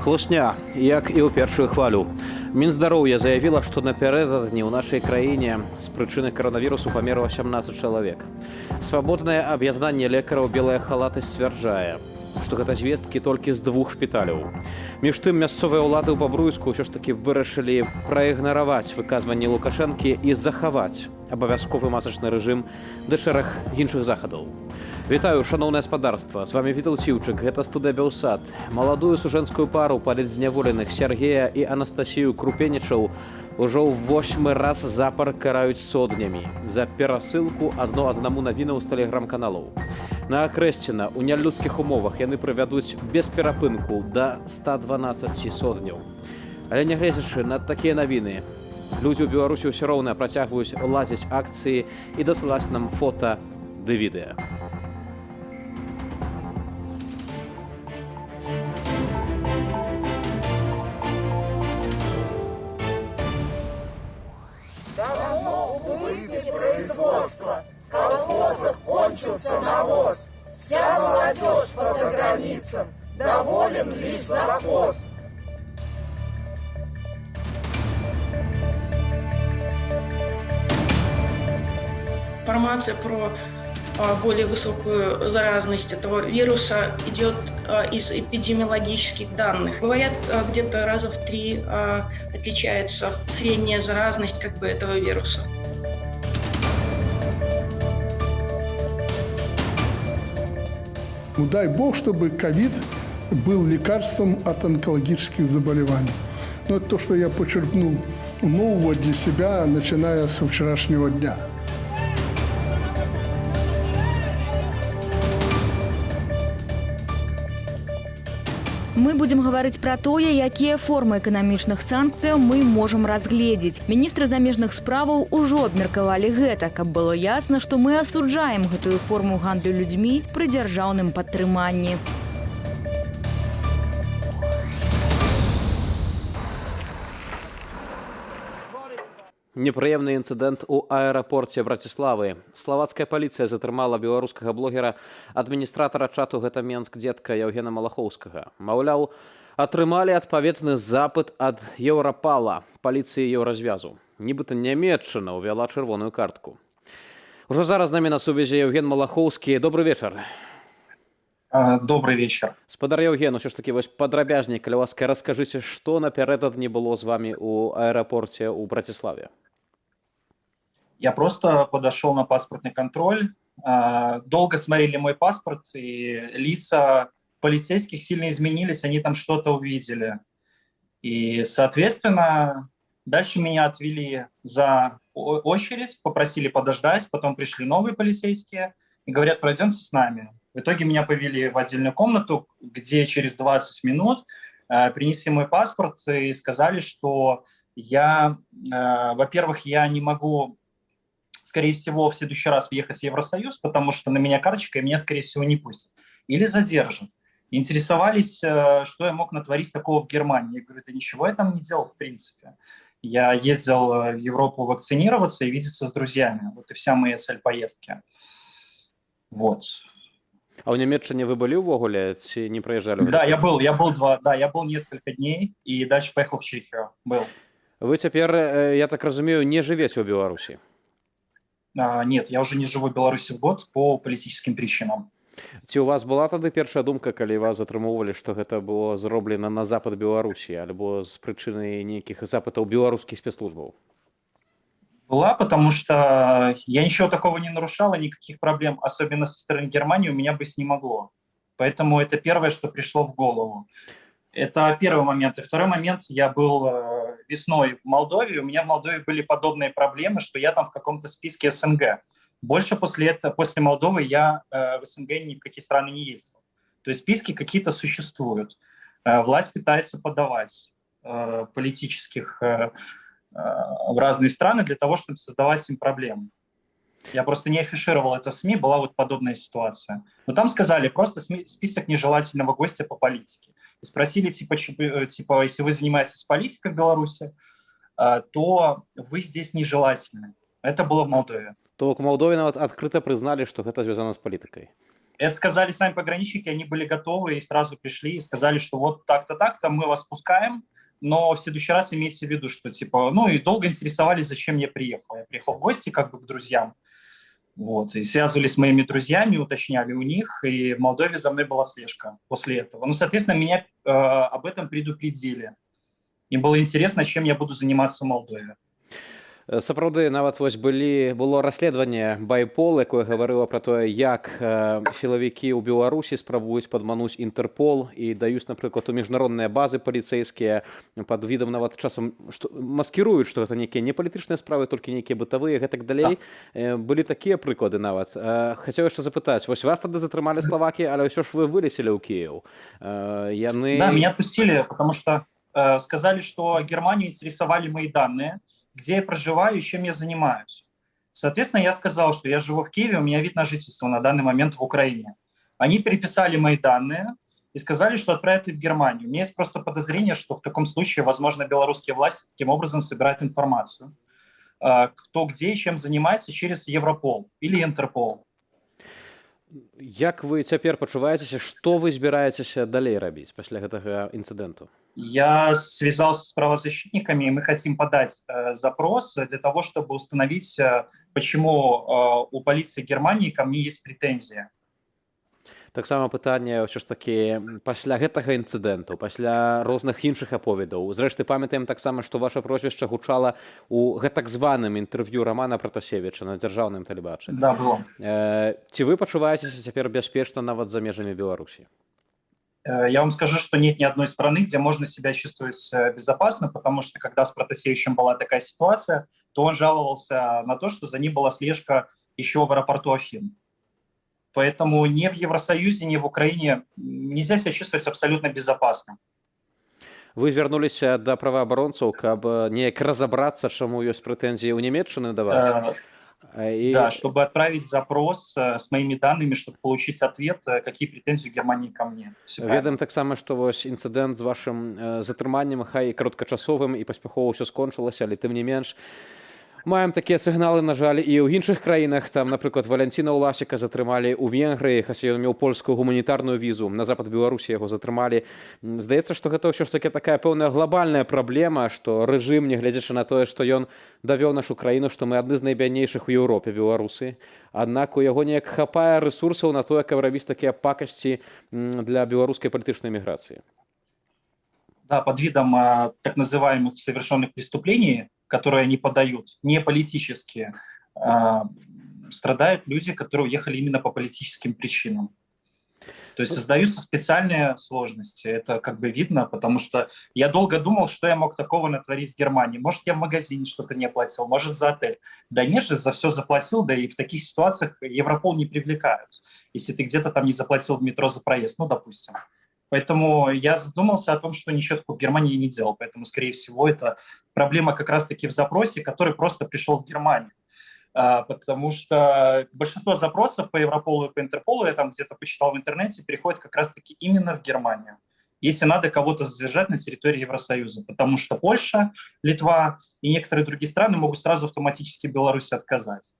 Хлусня, як і ў першую хвалю. Мінздароўя заявіла, што напярэдадні ў нашай краіне з прычыны каранавірусу памерла 18 чалавек. Свабоднае аб'яднанне лекараў «Белая халаты» сцвярджае, што гэта звесткі толькі з 2 шпіталяў. Між тым, мясцовыя ўлады ў Бабруйску ўсё ж такі вырашылі праігнараваць выказванні Лукашэнкі і захаваць абавязковы масачны рэжым да шэраг іншых захадаў. Вітаю, шаноўнае спадарства. З вами Вітал Ціўчык, гэта студыя «Белсад». Маладую сужэнскую пару палітзняволеных Сергея і Анастасію Крупенічаў ужо ў 8-мы раз запар караюць сотнямі за перасылку адно аднаму навінаў з тэлеграм-каналаў. На Акрэсціна ў нялюдскіх умовах яны правядуць без перапынку да 112 сотняў. Але нягледзячы на такія навіны, людзі ў Беларусі ўсё роўна працягваюць лазіць акцыі і дасылаць нам фота ды відэа. Давно убытки производства, в колхозах кончился навоз. Вся молодежь по заграницам, доволен лишь завхоз. Информация про более высокую заразность этого вируса идет из эпидемиологических данных. Говорят, где-то раза в 3 отличается средняя заразность этого вируса. Ну, дай бог, чтобы ковид был лекарством от онкологических заболеваний. Но это то, что я почерпнул нового для себя, начиная со вчерашнего дня. Мы будем говорить про тое, якія формы эканамічных санкцыяў мы можам разгледзець. Міністры замежных справаў ужо абмеркавалі гэта, каб было ясна, што мы асуджаем гэтую форму гандлю людзьмі пры дзяржаўным падтрыманні. Непрыемны інцыдэнт у аэрапорце Браціславы. Славацкая паліцыя затрымала беларускага блогера, адміністратара чату «Гэта Менск» дзедка Яўгена Малахоўскага. Маўляў, атрымалі адпаведны запыт ад Еўрапала, паліцыі Еўразвязу. Нібыта Нямецчына ўвяла чырвоную картку. Ужо зараз з намі на сувязі Яўген Малахоўскі. Добрый вечар. Добрый вечер. Спадар Яўген, усё ж такі вось падрабязней, калі ласка, раскажыце, што напярэдадні было з вамі ў аэрапорце ў Браціславе. Я просто подошел на паспортный контроль. Долго смотрели мой паспорт, и лица полицейских сильно изменились, они там что-то увидели. И, соответственно, дальше меня отвели за очередь, попросили подождать, потом пришли новые полицейские и говорят, пройдемте с нами. В итоге меня повели в отдельную комнату, где через 20 минут принесли мой паспорт и сказали, что я, во-первых, я не могу, скорее всего, в следующий раз въехать в Евросоюз, потому что на меня карточка, и меня, скорее всего, не пустят. Или задержат. Интересовались, что я мог натворить такого в Германии. Я говорю, да ничего я там не делал, в принципе. Я ездил в Европу вакцинироваться и видеться с друзьями. Вот и вся моя цель поездки. Вот. А ў Нямецчыне вы былі ўвогуле ці не прыязджалі? Да, я был несколько дней и дальше поехал в Чехию. Был. Вы цяпер, я так разумею, не жывеце ў Беларусі? Нет, я уже не живу в Беларуси год по политическим причинам. Ці у вас была тады першая думка, калі вас затрымоўвалі, што гэта было зроблена на запад Беларусі, альбо з прычыны нейкіх запытаў беларускіх спецслужбаў? Была, потому что я ничего такого не нарушал, и никаких проблем, особенно со стороны Германии, у меня быть не могло. Поэтому это первое, что пришло в голову. Это первый момент. И второй момент, я был весной в Молдове, у меня в Молдове были подобные проблемы, что я там в каком-то списке СНГ. Больше после Молдовы я в СНГ ни в какие страны не ездил. То есть списки какие-то существуют. Власть пытается подавать политических в разные страны для того, чтобы создавать им проблемы. Я просто не афишировал это в СМИ, была вот подобная ситуация. Но там сказали просто список нежелательного гостя по политике. И спросили, типа, если вы занимаетесь политикой в Беларуси, то вы здесь нежелательны. Это было в Молдове. То к Молдове нават открыто признали, что это связано с политикой. Это сказали сами пограничники, они были готовы и сразу пришли и сказали, что вот так-то, мы вас пускаем, но в следующий раз имейте в виду, что типа, ну и долго интересовались, зачем я приехал. Я приехал в гости как бы к друзьям, вот, и связывались с моими друзьями, уточняли у них, и в Молдове за мной была слежка после этого. Ну, соответственно, меня об этом предупредили. Им было интересно, чем я буду заниматься в Молдове. Сапраўды нават вось было расследаванне байпол, якое гаварыла пра тое, як сілавікі ў Беларусі спрабуюць падмануць Інтэрпол і даюць, напрыклад, у міжнародныя базы паліцэйскія пад відам нават часам маскіруюць, што гэта нейкія не палітычныя справы, толькі нейкія бытавыя, гэтак далей. Былі такія прыклады нават. Хацеў яшчэ запытаць, вось вас тады затрымалі Словакіі, але ўсё ж вы вылецелі ў Кіеў. Да, меня отпустили, потому что сказали, что Германию интересовали мои данные, где я проживаю и чем я занимаюсь. Соответственно, я сказал, что я живу в Киеве, у меня вид на жительство на данный момент в Украине. Они переписали мои данные и сказали, что отправят их в Германию. У меня есть просто подозрение, что в таком случае, возможно, белорусские власти таким образом собирают информацию, кто где и чем занимается через Европол или Интерпол. Як вы цяпер пачуваецеся, што вы збіраецеся далей рабіць пасля гэтага інцыдэнту? Я связался с правозащитниками, и мы хотим подать запрос для того, чтобы установить, почему у полиции Германии ко мне есть претензии. Таксама пытанне ўсё ж такі пасля гэтага інцыдэнту, пасля розных іншых аповедаў. Зрэшты, памятаем таксама, што ваша прозвішча гучала ў гэтак званым інтэрв'ю Рамана Пратасевіча на дзяржаўным тэлебачанні. Да, было. Ці вы пачуваецеся цяпер бяспечна нават за межамі Беларусі? Я вам скажу, что нет ни одной страны, где можно себя чувствовать безопасно, потому что когда с Протасевичем была такая ситуация, то он жаловался на то, что за ним была слежка еще в аэропорту Афин. Поэтому ни в Евросоюзе, ни в Украине нельзя себя чувствовать абсолютно безопасно. Вы звярнуліся да праваабаронцаў, каб неяк разабрацца, чаму ёсць прэтэнзіі ў Нямецчыны да вас? Да, чтобы отправить запрос с моими данными, чтобы получить ответ, какие претензии Германии ко мне. Ведаем таксама, што вось інцыдэнт з вашым затрыманнем, хай кароткачасовым і паспяхова ўсё скончылася, але тым не менш, маем такія сігналы, на жаль, і ў іншых краінах. Там, напрыклад, Валянціна Ўласіка затрымалі ў Венгрыі, хаця ён меў польскую гуманітарную візу. На запад Беларусі яго затрымалі. Здаецца, што гэта ўсё ж такі такая пэўная глобальная праблема, што рэжым, нягледзячы на тое, што ён давёў нашу краіну, што мы адны з найбяднейшых у Еўропе, беларусы. Аднак у яго неяк хапае рэсурсаў на тое, каб рабіць такія пакасці для беларускай палітычнай міграцыі. Да, под видом так называемых совершенных преступлений, которые они подают, не политические, страдают люди, которые уехали именно по политическим причинам. То есть создаются специальные сложности. Это как бы видно, потому что я долго думал, что я мог такого натворить в Германии. Может, я в магазине что-то не оплатил, может, за отель. Да нет же, за все заплатил, да и в таких ситуациях Европол не привлекают, если ты где-то там не заплатил в метро за проезд, ну, допустим. Поэтому я задумался о том, что ничего такого в Германии не делал. Поэтому, скорее всего, это проблема как раз-таки в запросе, который просто пришел в Германию. Потому что большинство запросов по Европолу и по Интерполу, я там где-то почитал в интернете, переходят как раз-таки именно в Германию. Если надо кого-то задержать на территории Евросоюза. Потому что Польша, Литва и некоторые другие страны могут сразу автоматически Беларуси отказать.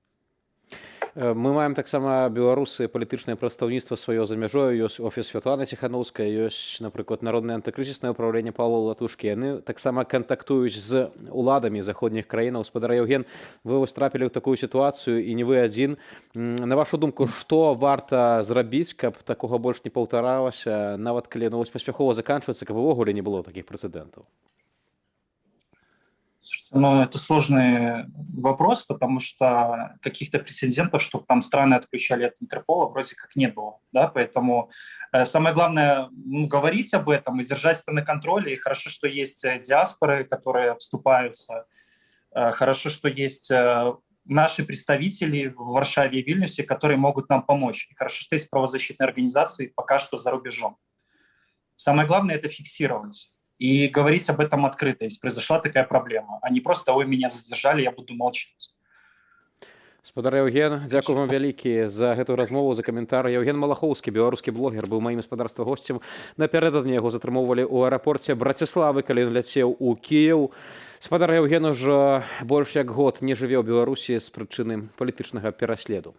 Мы маем таксама беларусы палітычнае прадстаўніцтва сваё за мяжою, ёсць офіс Святланы Ціханаўскай, ёсць, напрыклад, народнае антыкрызіснае ўпраўленне Паўла Латушкі. Яны таксама кантактуюць з уладамі заходніх краінаў. Спадар Яўген, вы вось трапілі ў такую сітуацыю і не вы адзін. На вашу думку, што варта зрабіць, каб такога больш не паўтаралася, нават калі паспяхова заканчваецца, каб увогуле не было такіх прэцэдэнтаў? Ну, это сложный вопрос, потому что каких-то прецедентов, чтобы там страны отключали от Интерпола, вроде как не было. Да? Поэтому самое главное говорить об этом и держать это на контроле. И хорошо, что есть диаспоры, которые вступаются. Хорошо, что есть наши представители в Варшаве и Вильнюсе, которые могут нам помочь. И хорошо, что есть правозащитные организации пока что за рубежом. Самое главное — это фиксировать. И говорить об этом открыто, если произошла такая проблема, а не просто «ой, меня задержали, я буду молчать». Спадар Яўген, дзякуй вам вялікі за гэтую размову, за каментар. Яўген Малахоўскі, беларускі блогер, быў маім гаспадарства госцем. Напярэдадні яго затрымоўвалі ў аэрапорце Браціславы, калі ён ляцеў у Кіеў. Спадар Яўген ужо больш як год не жыве ў Беларусі з прычыны палітычнага пераследу.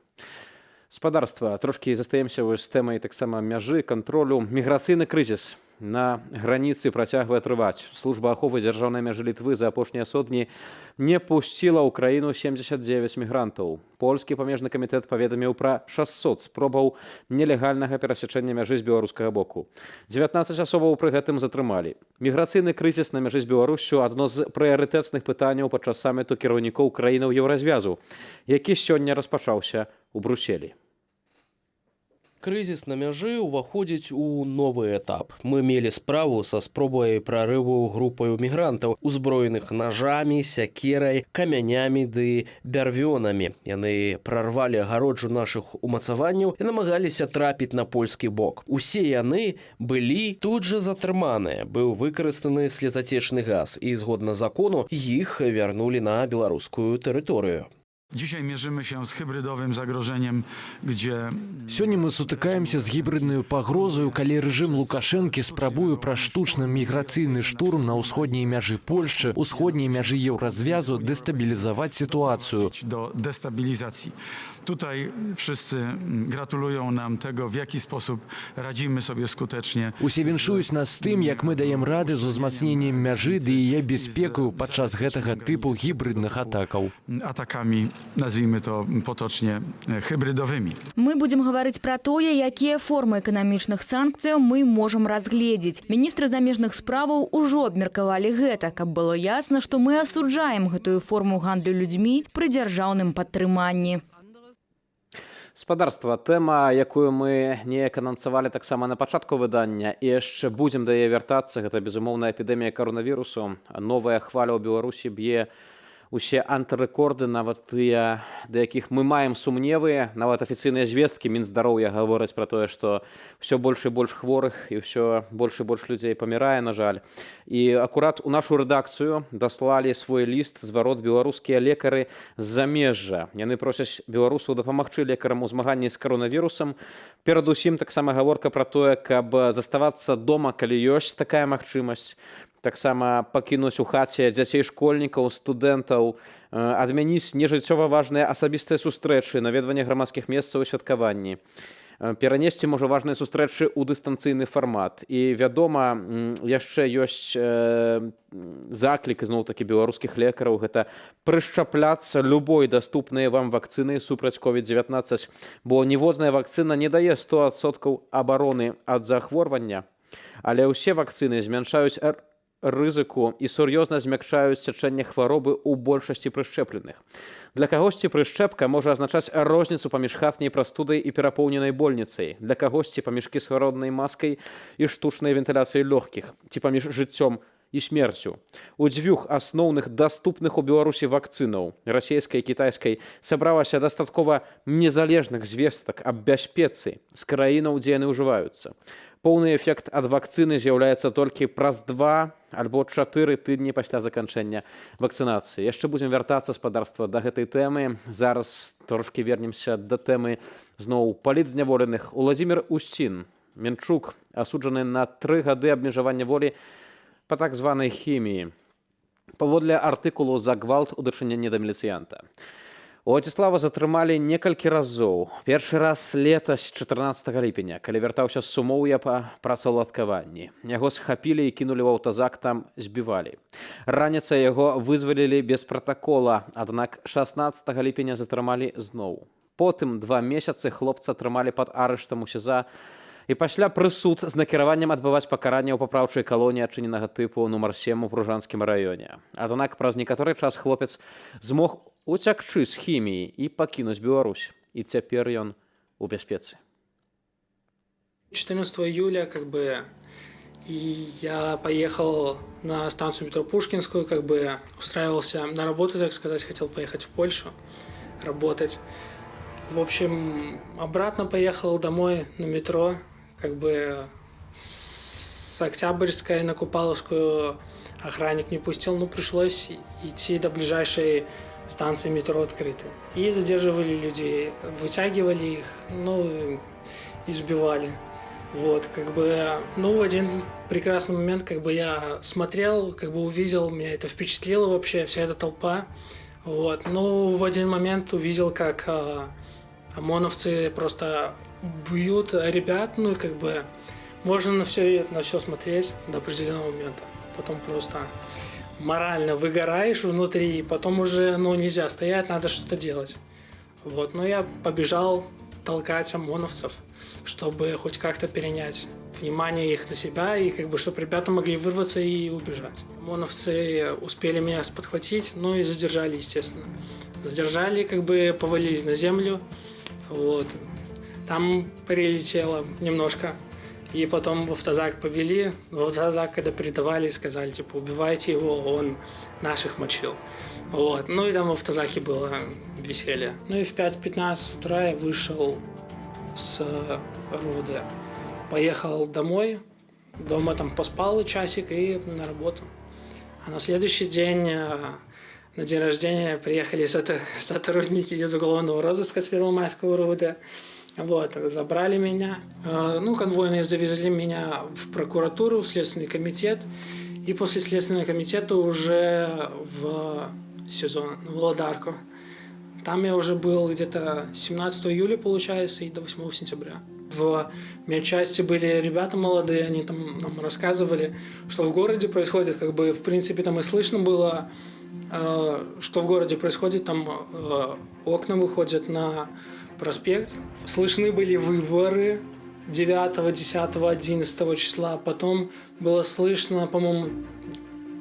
Спадарства, трошкі застаемся з тэмай таксама мяжы, кантролю. Міграцыйны крызіс на граніцы працягвае трываць. Служба аховы дзяржаўнай мяжы Літвы за апошнія сотні не пусціла ў краіну 79 мігрантаў. Польскі памежны камітэт паведаміў пра 600 спробаў нелегальнага перасячэння мяжы з беларускага боку. 19 асобаў пры гэтым затрымалі. Міграцыйны крызіс на мяжы з Беларуссю адно з прыярытэтных пытанняў падчас саміту кіраўнікоў краінаў Еўразвязу, які сёння распачаўся ў Брюсселі. Крызіс на мяжы ўваходзіць у новы этап. Мы мелі справу са спробай прарыву групаю мігрантаў, узброеных нажамі, сякерай, камянямі ды бярвёнамі. Яны прарвалі агароджу нашых умацаванняў і намагаліся трапіць на польскі бок. Усе яны былі тут жа затрыманыя. Быў выкарыстаны слезацечны газ, і згодна закону іх вярнулі на беларускую тэрыторыю. Dzisiaj mierzymy się z hybrydowym zagrożeniem, gdzie... Сёння мы сутыкаемся з гібриднаю пагрозаю, калі рэжым Лукашэнкі спрабуе праз штучны міграцыйны штурм на ўсходняй мяжы Польшчы, усходняй мяжы Еўразвязу дэстабілізаваць сітуацыю. Do destabilizacji. Tutaj wszyscy gratulują nam tego, w jaki sposób radzimy sobie skutecznie. Усе віншуюць нас з тым, як мы даем рады з узмацненнем мяжы ды яе бяспекаю падчас гэтага тыпу гібридных атакаў. Atakami, nazwijmy to potocznie, hybrydowymi. Мы будзем гаварыць пра тое, якія формы эканамічных санкцыяў мы можам разгледзець. Міністры замежных справаў ужо абмеркавалі гэта, каб было ясна, што мы асуджаем гэтую форму гандлю людзьмі пры дзяржаўным падтрыманні. Спадарства, тэма, якую мы неяк анансавалі таксама на пачатку выдання, і яшчэ будзем да яе вяртацца, гэта безумоўная эпідэмія каронавірусу. Новая хваля ў Беларусі б'е усе антырэкорды, нават тыя, да якіх мы маем сумневы, нават афіцыйныя звесткі Мінздароўя гавораць пра тое, што ўсё больш і больш хворых і ўсё больш і больш людзей памірае, на жаль. І акурат у нашу рэдакцыю даслалі свой ліст зварот беларускія лекары з замежжа. Яны просяць беларусаў дапамагчы лекарам у змаганні з каронавірусам. Перадусім таксама гаворка пра тое, каб заставацца дома, калі ёсць такая магчымасць. Таксама пакінуць у хаце дзяцей школьнікаў, студэнтаў, адмяніць нежыццёва важныя асабістыя сустрэчы, наведванне грамадскіх месцаў і святкаванні. Перанесці можа важныя сустрэчы ў дыстанцыйны фармат. І, вядома, яшчэ ёсць заклік, зноў-такі, беларускіх лекараў, гэта прышчапляцца любой даступнай вам вакцынай супраць COVID-19, бо ніводная вакцына не дае 100% абароны ад захворвання, але ўсе вакцыны змяншаюць рызыку і сур'ёзна змякчаюць цячэнне хваробы ў большасці прышчэпленых. Для кагосьці прышчэпка можа азначаць розніцу паміж хатняй прастудай і перапоўненай больніцай, для кагосьці паміж кіслароднай маскай і штучнай вентыляцыяй лёгкіх, ці паміж жыццём і смерцю. У дзвюх асноўных даступных у Беларусі вакцынаў, расійскай і кітайскай, сабралася дастаткова незалежных звестак аб бяспецы з краінаў, дзе яны ўжываюцца. Поўны эфект ад вакцыны з'яўляецца толькі праз 2 альбо 4 тыдні пасля заканчэння вакцынацыі. Яшчэ будзем вяртацца, спадарства, да гэтай тэмы. Зараз трошкі вернемся да тэмы зноў палітзняволеных. Уладзімір Устін, Менчук, асуджаны на 3 гады абмежавання волі па так званай хіміі. Паводле артыкулу за гвалт у дачыненні да міліцыянта. Уладзіслава затрымалі некалькі разоў. Першы раз летась 14 ліпеня, калі вяртаўся з Сумоўя па працаўладкаванні. Яго схапілі і кінулі ў аўтазак, там збівалі. Раніцай яго вызвалілі без пратакола, аднак 16 ліпеня затрымалі зноў. Потым 2 месяцы хлопца трымалі пад арыштам у СІЗА, і пасля прысуд з накіраваннем адбываць пакаранне ў папраўчай калоніі адчыненага тыпу нумар 7 у Пружанскім раёне. Аднак праз некаторы час хлопец змог уцякчы з хіміі і пакінуць Беларусь. І цяпер ён у бяспецы. 14 июля и я поехал на станцию метро Пушкинскую, устраивался на работу, так сказать, хотел поехать в Польшу работать. В общем, обратно поехал домой на метро, с Октябрьской на Купаловскую охранник не пустил, пришлось идти до ближайшей станции метро открыты. И задерживали людей, вытягивали их, ну, избивали. Вот, как бы, ну, в один прекрасный момент, как бы, я смотрел, как бы, увидел, меня это впечатлило вообще, вся эта толпа. Вот, но в один момент увидел, как ОМОНовцы просто бьют ребят, ну, и, как бы, можно на все смотреть до определенного момента. Потом просто морально выгораешь внутри, потом уже, ну, нельзя стоять, надо что-то делать. Вот, но я побежал толкать ОМОНовцев, чтобы хоть как-то перенять внимание их на себя и, как бы, чтобы ребята могли вырваться и убежать. ОМОНовцы успели меня подхватить, ну и задержали, естественно. Задержали, как бы, повалили на землю, вот. Там прилетело немножко. И потом в автозак повели. В автозак, когда передавали, сказали, типа, убивайте его, он наших мочил. Вот. Ну и там в автозаке было веселье. Ну и в 5:15 утра я вышел с РУВД. Поехал домой. Дома там поспал часик и на работу. А на следующий день, на день рождения, приехали сотрудники из уголовного розыска с Первомайского РУВД. Вот, забрали меня. Ну, конвойные завезли меня в прокуратуру, в Следственный комитет. И после Следственного комитета уже в СИЗО, в Володарку. Там я уже был где-то 17 июля, получается, и до 8 сентября. В медчасти были ребята молодые, они там нам рассказывали, что в городе происходит, как бы, в принципе, там и слышно было, что в городе происходит, там окна выходят на проспект. Слышны были выборы 9, 10, 11 числа. Потом было слышно, по-моему,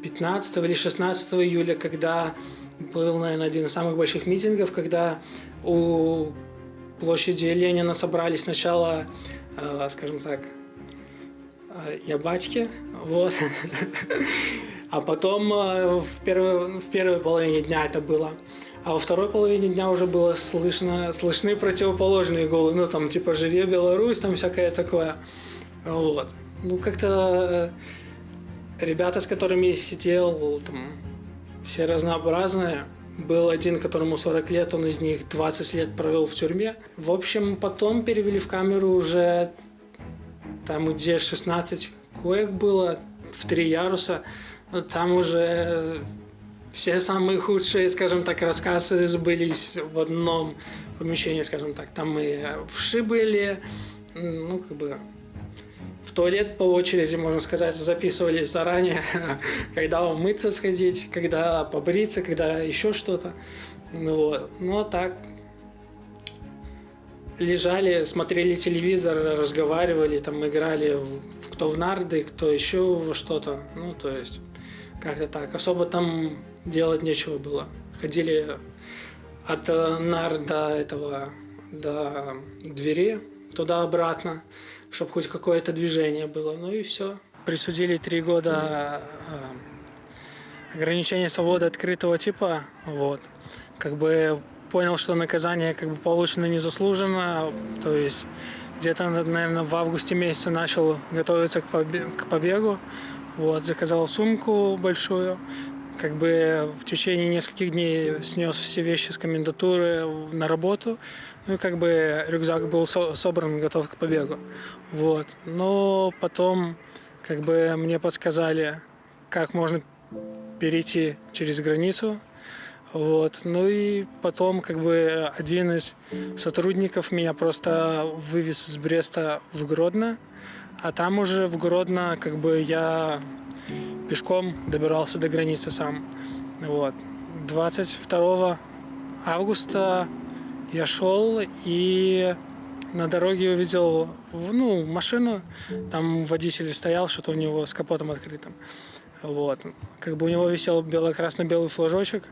15 или 16 июля, когда был, наверное, один из самых больших митингов, когда у площади Ленина собрались сначала, скажем так, ябачки, вот. А потом в первой половине дня это было. А во второй половине дня уже было слышны противоположные голы. Ну, там, типа, «Живе Беларусь», там всякое такое. Вот. Ну, как-то ребята, с которыми я сидел, там, все разнообразные. Был один, которому 40 лет, он из них 20 лет провел в тюрьме. В общем, потом перевели в камеру уже, там, где 16 коек было, в 3 яруса. Там уже все самые худшие, скажем так, рассказы сбылись в одном помещении, скажем так. Там и вши были, ну, как бы, в туалет по очереди, можно сказать, записывались заранее, когда умыться сходить, когда побриться, когда еще что-то. Вот. Ну, а так, лежали, смотрели телевизор, разговаривали, там, играли кто в нарды, кто еще во что-то. Ну, то есть, как-то так. Особо там делать нечего было. Ходили от нар до двери, туда-обратно, чтобы хоть какое-то движение было. Ну и все. Присудили 3 года ограничения свободы открытого типа. Вот. Как бы понял, что наказание, как бы, получено незаслуженно. То есть где-то, наверное, в августе месяце начал готовиться к побегу. Вот, заказал сумку большую. Как бы в течение нескольких дней снес все вещи с комендатуры на работу. Ну и, как бы, рюкзак был собран, готов к побегу. Вот. Но потом, как бы, мне подсказали, как можно перейти через границу. Вот. Ну и потом, как бы, один из сотрудников меня просто вывез из Бреста в Гродно. А там уже в Гродно, как бы, я пешком добирался до границы сам. Вот. 22 августа я шел и на дороге увидел, ну, машину. Там водитель стоял, что-то у него с капотом открытым. Вот. Как бы у него висел красно-белый флажочек.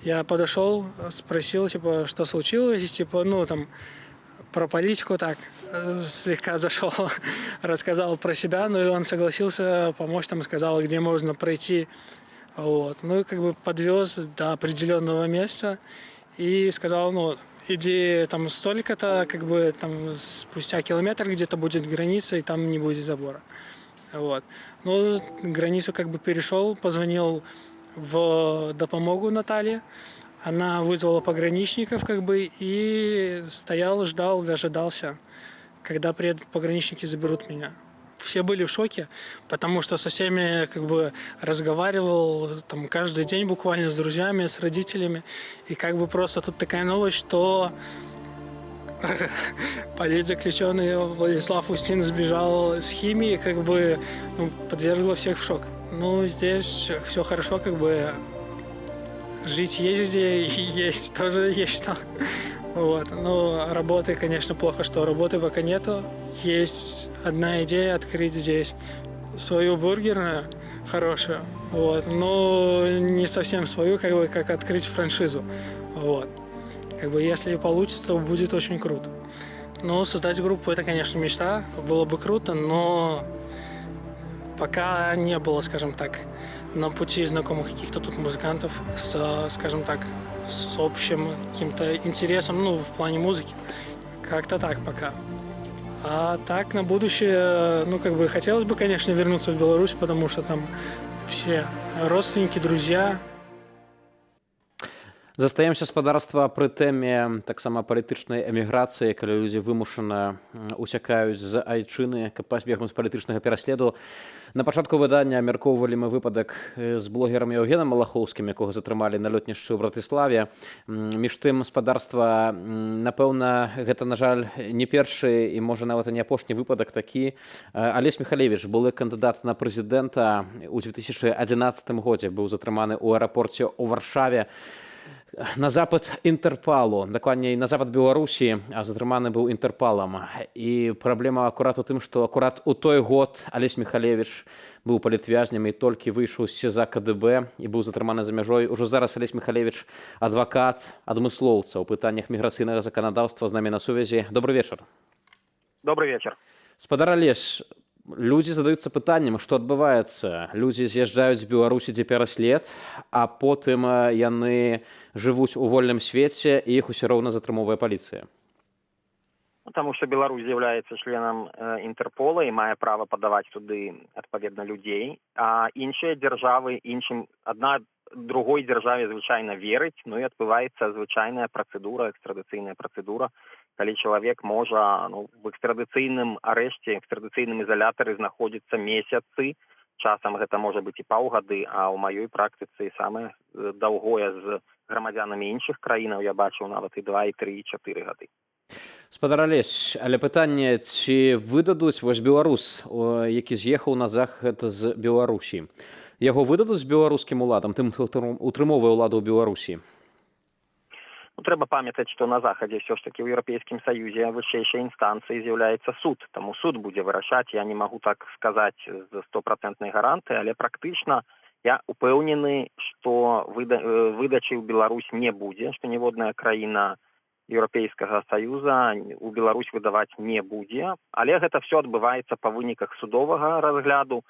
Я подошел, спросил, типа, что случилось, и, типа, ну, там, про политику так слегка зашел, рассказал про себя, ну и он согласился помочь, там, сказал, где можно пройти. Вот. Ну и, как бы, подвез до определенного места и сказал, ну, иди там столько-то, как бы, там спустя километр где-то будет граница, и там не будет забора. Вот. Ну, границу, как бы, перешел, позвонил в допомогу Наталье. Она вызвала пограничников как бы и стоял, ждал, дожидался, когда приедут пограничники, заберут меня. Все были в шоке, потому что со всеми как бы разговаривал там каждый день буквально с друзьями, с родителями. И как бы просто тут такая новость, что политзаключенный Владислав Устин сбежал с химии, как бы подвергло всех в шок. Ну, здесь все хорошо, как бы жить есть где, и есть тоже есть что. Вот. Но работы, конечно, плохо, что работы пока нету. Есть одна идея открыть здесь свою бургерную хорошую, вот, но не совсем свою, как бы, как открыть франшизу. Вот. Как бы, если получится, то будет очень круто. Но создать группу — это, конечно, мечта, было бы круто, но пока не было, скажем так, на пути знакомых каких-то тут музыкантов с, скажем так, с общим каким-то интересом, ну, в плане музыки. Как-то так пока. А так, на будущее, ну, как бы, хотелось бы, конечно, вернуться в Беларусь, потому что там все родственники, друзья. Застаем спадарства пры тэме таксама палітычнай эміграцыі, калі людзі вымушана уцякаюць з айчыны, каб пазбегнуць палітычнага пераследу. На пачатку выдання абмяркоўвалі мы выпадак з блогерам Еўгенам Малахоўскім, якога затрымалі на лётнішчы ў Братыславе. Між тым спадарства, напэўна, гэта, на жаль, не першы і, можа, нават і не апошні выпадак такі. Алесь Михалевіч, былы кандыдат на прэзідэнта, у 2011 годзе быў затрыманы ў аэрапорце ў Варшаве на запад Інтэрпалу, дакладней на запад Беларусі, а затрыманы быў Інтэрпалам. І праблема акурат у тым, што акурат у той год Алесь Михалевіч быў палітвязнем і толькі выйшаў з СІЗА КДБ і быў затрыманы за мяжой. Ужо зараз Алесь Михалевіч адвакат, адмыслоўца ў пытаннях міграцыйнага заканадаўства, з намі на сувязі. Добрый вечар. Добрый вечар. Спадар Алесь, людзі задаюцца пытаннем, што адбываецца. Людзі з'язджаюць з Беларусі, дзе пераслед, а потым яны жывуць у вольным свеце і іх усё роўна затрымоўвае паліцыя. Потому что Беларусь з'яўляецца членам Інтэрпола і мае права падаваць туды адпаведна людзей, а іншыя дзяржавы адна другой дзяржаве звычайна верыць, ну і адбываецца звычайная працэдура, экстрадыцыйная працэдура, калі чалавек можа в экстрадыцыйным арэшце, экстрадыцыйным ізалятары знаходзіцца месяцы, часам гэта можа быць і паўгады, а ў маёй практыцы самае даўгое з грамадзянамі іншых краінаў я бачыў нават і 2, і 3, і 4 гады. Спадар Алесь, але пытанне, ці выдадуць вось беларус, які з'ехаў на захад з Беларусі? Яго выдадуць беларускім уладам, тым, хто утрымоўвае ўладу ў Беларусі? Трэба памятаць, што на захадзе ўсё ж такі ў Еўрапейскім Саюзе вышэйшай інстанцыяй з'яўляецца суд. Таму суд будзе вырашаць, я не магу так сказаць з 100% гаранты, але практычна я упэўнены, што выдачы ў Беларусь не будзе, што ніводная краіна Еўрапейскага Саюза у Беларусь выдаваць не будзе, але гэта ўсё адбываецца па выніках судовага разгляду.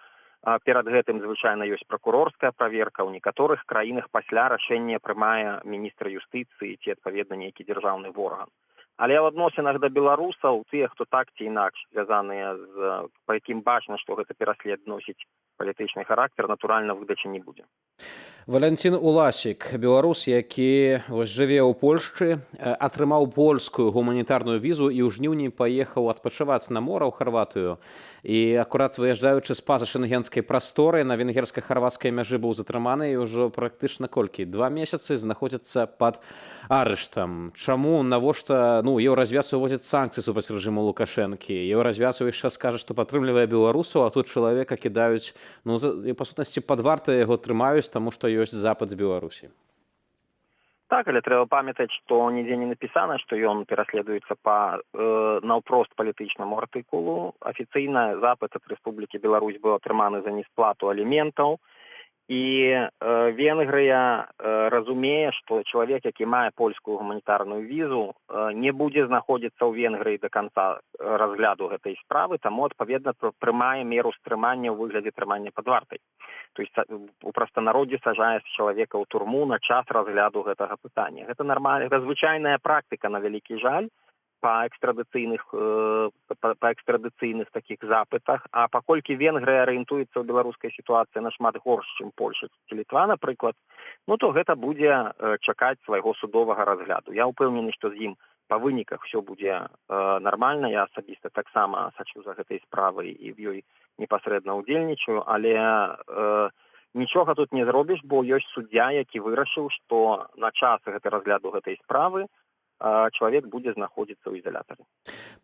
Перад гэтым звычайна ёсць пракурорская праверка, ў некаторых краінах пасля рашэння прымае міністр юстыцыі ці адпаведна нейкі дзяржаўны орган. Але ў адносінах да беларусаў, тыя, хто так ці інакш звязаныя па якім бачна, што гэта пераслед носіць палітычны характар, натуральна, выдачы не будзе. Валянцін Уласік, беларус, які жыве ў Польшчы, атрымаў польскую гуманітарную візу і ў жніўні паехаў адпачываць на мора ў Харватыю. І акурат выязджаючы з-па-за шенгенскай прасторы на венгерска-харвацкай мяжы быў затрыманы і ўжо практычна колькі? 2 месяцы знаходзіцца пад арыштам. Чаму, навошта, Еўразвяз уводзіць санкцыі супраць рэжыму Лукашэнкі? Еўразвяз увесь час кажа, што падтрымлівае беларусаў, а тут чалавека кідаюць, па сутнасці, пад вартай яго трымаюць, таму што ёсць запад з Беларусі. Так, але трэба памятаць, што нідзе не напісана, што ён пераследуецца па наўпрост палітычнаму артыкулу. Афіцыйна запад ад Рэспублікі Беларусь быў атрыманы за несплату аліментаў. І Венгрыя разумее, што чалавек, які мае польскую гуманітарную візу, не будзе знаходзіцца ў Венгрыі да канца разгляду гэтай справы, таму, адпаведна, прымае меру стрымання ў выглядзе трымання пад вартай. То есть у прастанароддзі сажае чалавека ў турму на час разгляду гэтага пытання. Гэта нармальна, гэта звычайная практыка, на вялікі жаль. по экстрадыцыйных таких запытах, а паколькі Венгрыя арыентуецца ў беларускай сітуацыі нашмат горш, чым Польша ці Літва, напрыклад, ну то гэта будзе чакаць свайго судовага разгляду. Я ўпэўнены, што з ім па выніках все будзе нармальна. Я асабіста таксама сачу за гэтай справай і в ёй непасрэдна ўдзельнічаю, але нічога тут не зробіш, бо ёсць суддзя, які вырашыў, што на час разгляду гэтай справы чалавек будзе знаходзіцца ў ізалятары.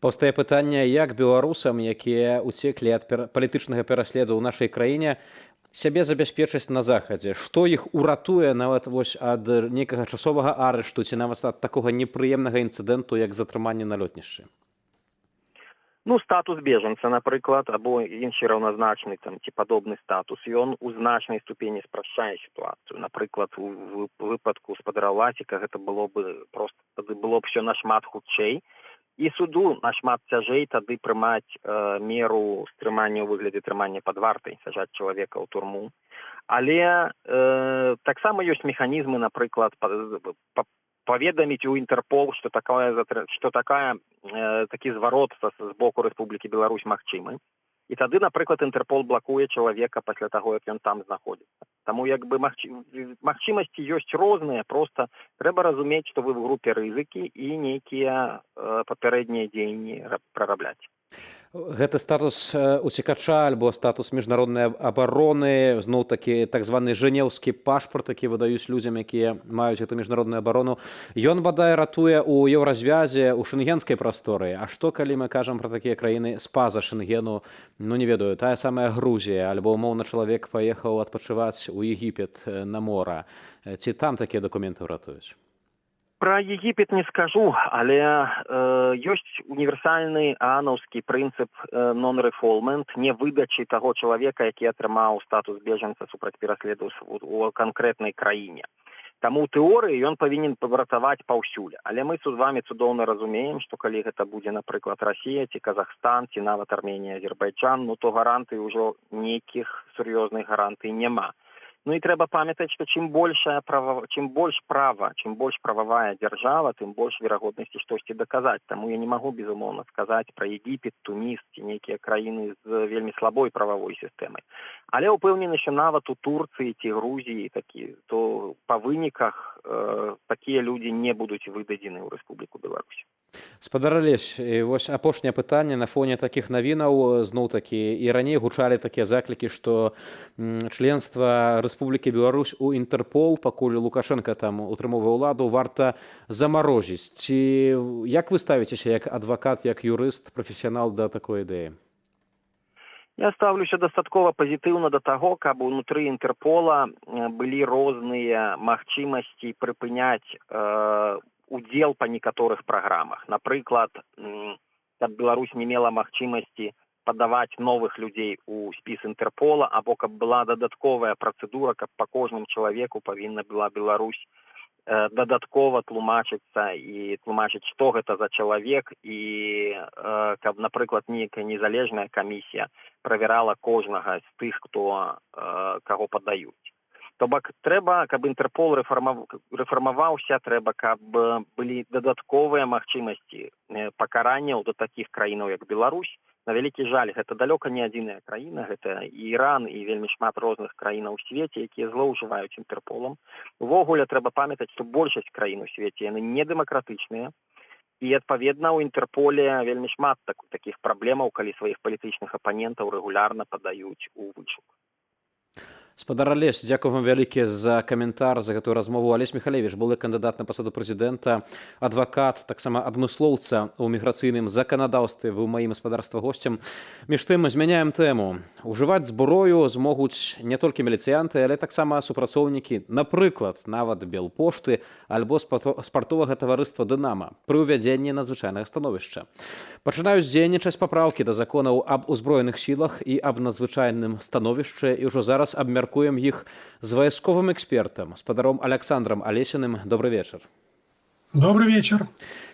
Паўстае пытанне, як беларусам, якія ўцеклі ад палітычнага пераследу ў нашай краіне, сябе забяспечыць на захадзе, што іх уратуе нават вось ад нейкага часовага арышту ці нават ад такога непрыемнага інцыдэнту, як затрыманне на лётнішчы? Ну, статус бежанца, напрыклад, або іншы раўназначны там ці падобны статус, ён у значнай ступені спрашчае сітуацыю. Напрыклад, у выпадку спадара Власіка гэта было б проста, тады было б все нашмат хутчэй, і суду нашмат цяжэй тады прымаць меру стрымання ў выглядзе трымання пад вартай, сажаць чалавека ў турму. Але таксама ёсць механізмы, напрыклад, паведаміць у Інтэрпол, што такі зварот з боку Рэспублікі Беларусь магчымы. І тады, напрыклад, Інтэрпол блакуе чалавека пасля таго, як ён там знаходзіцца. Таму як бы магчымасці ёсць розныя, проста трэба разумець, што вы в групе рызыкі і нейкія папярэднія дзеянні прарабляць. Гэта статус уцекача альбо статус міжнароднай абароны, зноў-такі так званы жэнеўскі пашпарт, які выдаюць людзям, якія маюць гэту міжнародную абарону. Ён, бадай, ратуе ў еўразвязе, у шэнгенскай прасторы. А што, калі мы кажам пра такія краіны з-паза Шэнгену, ну не ведаю, тая самая Грузія, альбо, умоўна, чалавек паехаў адпачываць у Егіпет на мора. Ці там такія дакументы ратуюць? Пра Егіпет не скажу, але ёсць універсальны аанаўскі прынцып non-refoulement, не выдачы таго чалавека, які атрымаў статус бежанца супраць пераследу ў канкрэтнай краіне. Таму ў тэорыі ён павінен павратаваць паўсюль. Але мы з вами цудоўна разумеем, што калі гэта будзе, напрыклад, Расія ці Казахстан, ці нават Арменія, Азербайджан, ну то гарантый ужо нейкіх сур'ёзных гарантый няма. Ну і трэба памятаць, што чым больш прававая дзяржава, тым больш верагоднасці штосьці даказаць. Таму я не магу, безумоўна, сказаць пра Егіпет, Туніс ці нейкія краіны з вельмі слабой прававой сістэмай. Але ўпэўнены, што нават у Турцыі ці Грузіі то па выніках такія людзі не будуць выдадзены ў Рэспубліку Беларусь. Спадар Алесь, вось апошняе пытанне на фоне такіх навінаў, зноў-такі і раней гучалі такія заклікі, што членства Рэспублікі Беларусь у Інтэрпол, пакуль Лукашенко там утрымоўвае ўладу, варта замарозіць. Ці як вы ставіцеся як адвакат, як юрыст, прафесіянал да такой ідэі? Я ставлюся дастаткова пазітыўна да таго, каб унутры Інтэрпола былі розныя магчымасці прыпыняць удзел па некаторых праграмах. Напрыклад, каб Беларусь не мела магчымасці падаваць новых людзей у спіс Інтэрпола, або каб была дадатковая працэдура, каб па кожным чалавеку павінна была Беларусь дадаткова тлумачыцца і тлумачыць, што гэта за чалавек, і каб, напрыклад, нейкая незалежная камісія правярала кожнага з тых, каго падаюць. То бок трэба, каб Інтэрпол рэфармаваўся, трэба, каб былі дадатковыя магчымасці пакаранняў да такіх краінаў, як Беларусь. На вялікі жаль, гэта далёка не адзіная краіна, гэта і Іран, і вельмі шмат розных краінаў у свеце, якія злоўжываюць Інтэрполам. Увогуле трэба памятаць, што большасць краін у свеце яны не дэмакратычныя, і адпаведна ў Інтэрполе вельмі шмат такіх праблемаў, калі сваіх палітычных апанентаў рэгулярна падаюць у вышук. Спадар Алесь, дзякуй вам вялікі за каментар, за гэтую размову. Алесь Михалевич, былы кандыдат на пасаду прэзідэнта, адвакат, таксама адмыслоўца ў міграцыйным заканадаўстве, быў маім гаспадарства госцем. Між тым, змяняем тэму. Ужываць зброю змогуць не толькі міліцыянты, але таксама супрацоўнікі, напрыклад, нават Белпошты альбо спартовага таварыства «Дынама» пры ўвядзенні надзвычайнага становішча. Пачынаюць дзейнічаць папраўкі да законаў аб узброеных сілах і аб надзвычайным становішчы, і ўжо зараз абмяркуем іх з вайсковым экспертам, спадаром Александром Алесіным. Добрый вечер. Добрый вечер.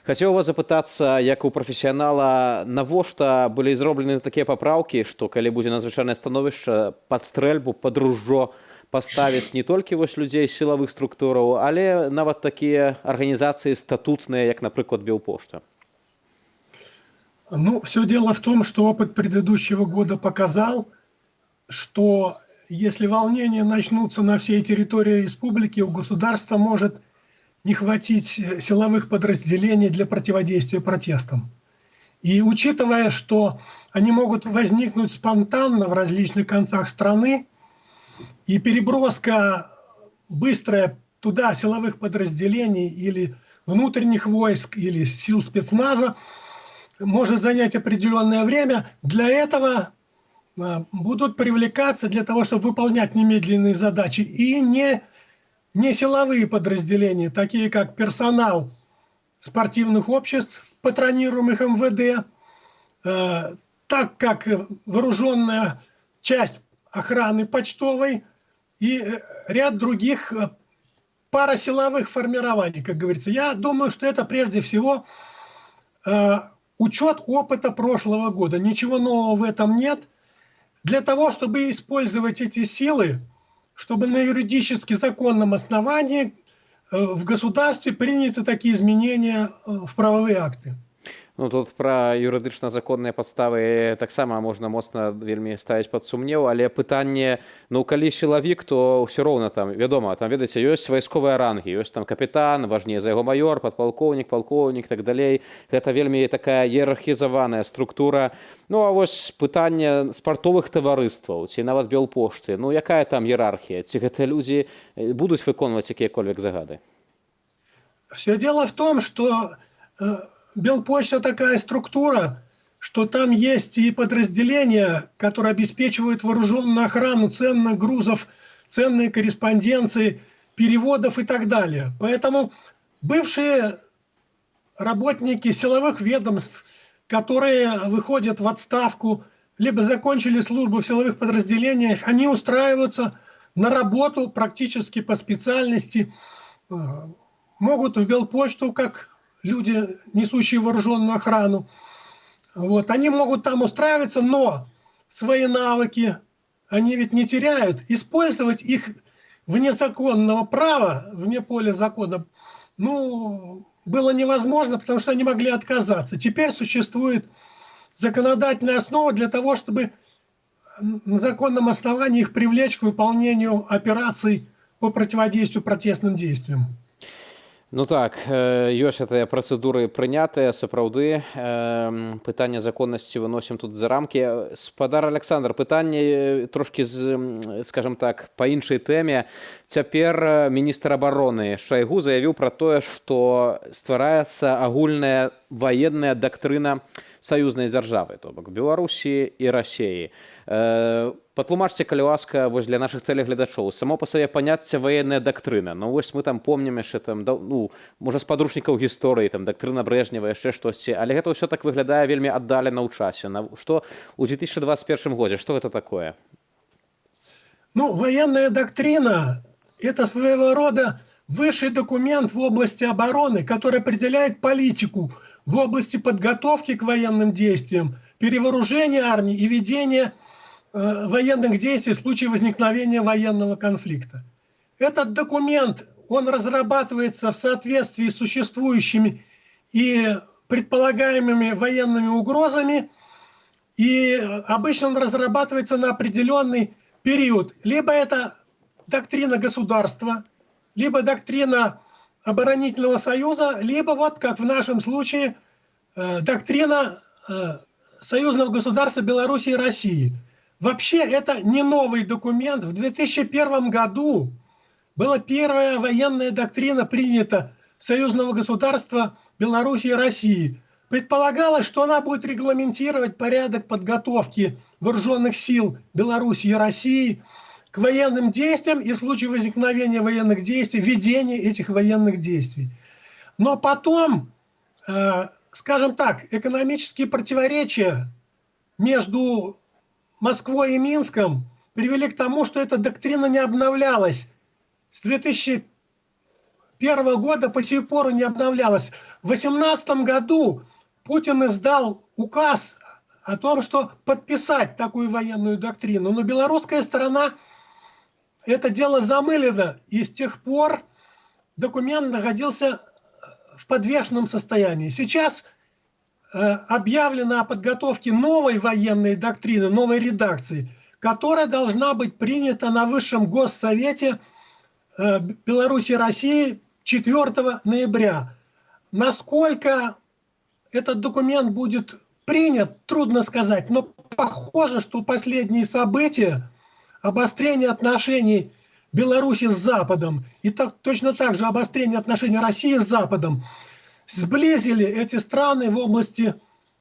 Хацеў вас запытацца, як у прафесіянала, навошта былі зроблены такія папраўкі, што калі будзе надзвычайнае становішча, пад стрэльбу, пад ружжо паставіць не толькі вось людзей з сілавых структураў, але нават такія арганізацыі статутныя, як, напрыклад, Белпошта? Ну, все дело в том, что опыт предыдущего года показал, что если волнения начнутся на всей территории республики, у государства может не хватить силовых подразделений для противодействия протестам. И учитывая, что они могут возникнуть спонтанно в различных концах страны, и переброска быстрая туда силовых подразделений или внутренних войск, или сил спецназа может занять определенное время, для этого будут привлекаться для того, чтобы выполнять немедленные задачи, и не силовые подразделения, такие как персонал спортивных обществ, патронируемых МВД, так как вооруженная часть охраны почтовой и ряд других парасиловых формирований, как говорится. Я думаю, что это прежде всего учет опыта прошлого года. Ничего нового в этом нет. Для того, чтобы использовать эти силы, чтобы на юридически законном основании в государстве приняты такие изменения в правовые акты. Ну, тут пра юрыдычна законныя падставы таксама можна моцна вельмі ставіць пад сумнеў, але пытанне, ну, калі сілавік, то ўсё роўна там, вядома, там, ведаеце, ёсць вайсковыя рангі, ёсць там капітан, важней за яго майор, падпалкоўнік, палкоўнік, так далей. Гэта вельмі такая іерархізаваная структура. Ну, а вось пытанне спартовых таварыстваў, ці нават Белпошты, ну, якая там іерархія? Ці гэтыя людзі будуць выконваць якія-кольвек загады? Все дело в том, что Белпочта такая структура, что там есть и подразделения, которые обеспечивают вооруженную охрану ценных грузов, ценные корреспонденции, переводов и так далее. Поэтому бывшие работники силовых ведомств, которые выходят в отставку, либо закончили службу в силовых подразделениях, они устраиваются на работу практически по специальности, могут в Белпочту, как люди, несущие вооруженную охрану. Вот. Они могут там устраиваться, но свои навыки они ведь не теряют. Использовать их вне законного права, вне поля закона, ну, было невозможно, потому что они могли отказаться. Теперь существует законодательная основа для того, чтобы на законном основании их привлечь к выполнению операций по противодействию протестным действиям. Ну так, ёсць гэтыя працэдуры прынятыя, сапраўды. Пытанне законнасці выносім тут за рамкі. Спадар Александр, пытанне трошкі, скажем так, па іншай тэме. Цяпер міністр абароны Шайгу заявіў пра тое, што ствараецца агульная ваенная дактрына саюзнай дзяржавы, то бок Беларусі і Расіі. Патлумачце, калі ласка, вось для нашых тэлегледачоў, само па сабе паняцце ваенная дактрына. Ну вось мы там помнім яшчэ там, ну, можа з падручнікаў гісторыі, там дактрына Брэжнева, яшчэ штосьці, але гэта ўсё так выглядае вельмі аддалена ў часе. Што ў 2021 годзе, што гэта такое? Ну, военная доктрина – это своего рода высший документ в области обороны, который определяет политику в области подготовки к военным действиям, перевооружения армии и ведения военных действий в случае возникновения военного конфликта. Этот документ, он разрабатывается в соответствии с существующими и предполагаемыми военными угрозами, и обычно он разрабатывается на определенный период. Либо это доктрина государства, либо доктрина оборонительного союза, либо вот как в нашем случае доктрина союзного государства Беларуси и России. Вообще это не новый документ. В 2001 году была первая военная доктрина принята союзного государства Беларуси и России. Предполагалось, что она будет регламентировать порядок подготовки вооруженных сил Беларуси и России к военным действиям и в случае возникновения военных действий, ведения этих военных действий. Но потом, скажем так, экономические противоречия между Москвой и Минском привели к тому, что эта доктрина не обновлялась. С 2001 года по сей пору не обновлялась. В 2018 году Путин издал указ о том, что подписать такую военную доктрину. Но белорусская сторона это дело замылено, и с тех пор документ находился в подвешенном состоянии. Сейчас объявлено о подготовке новой военной доктрины, новой редакции, которая должна быть принята на Высшем Госсовете Беларуси и России 4 ноября. Насколько этот документ будет принят, трудно сказать, но похоже, что последние события, обострение отношений Беларуси с Западом и точно так же обострение отношений России с Западом сблизили эти страны в области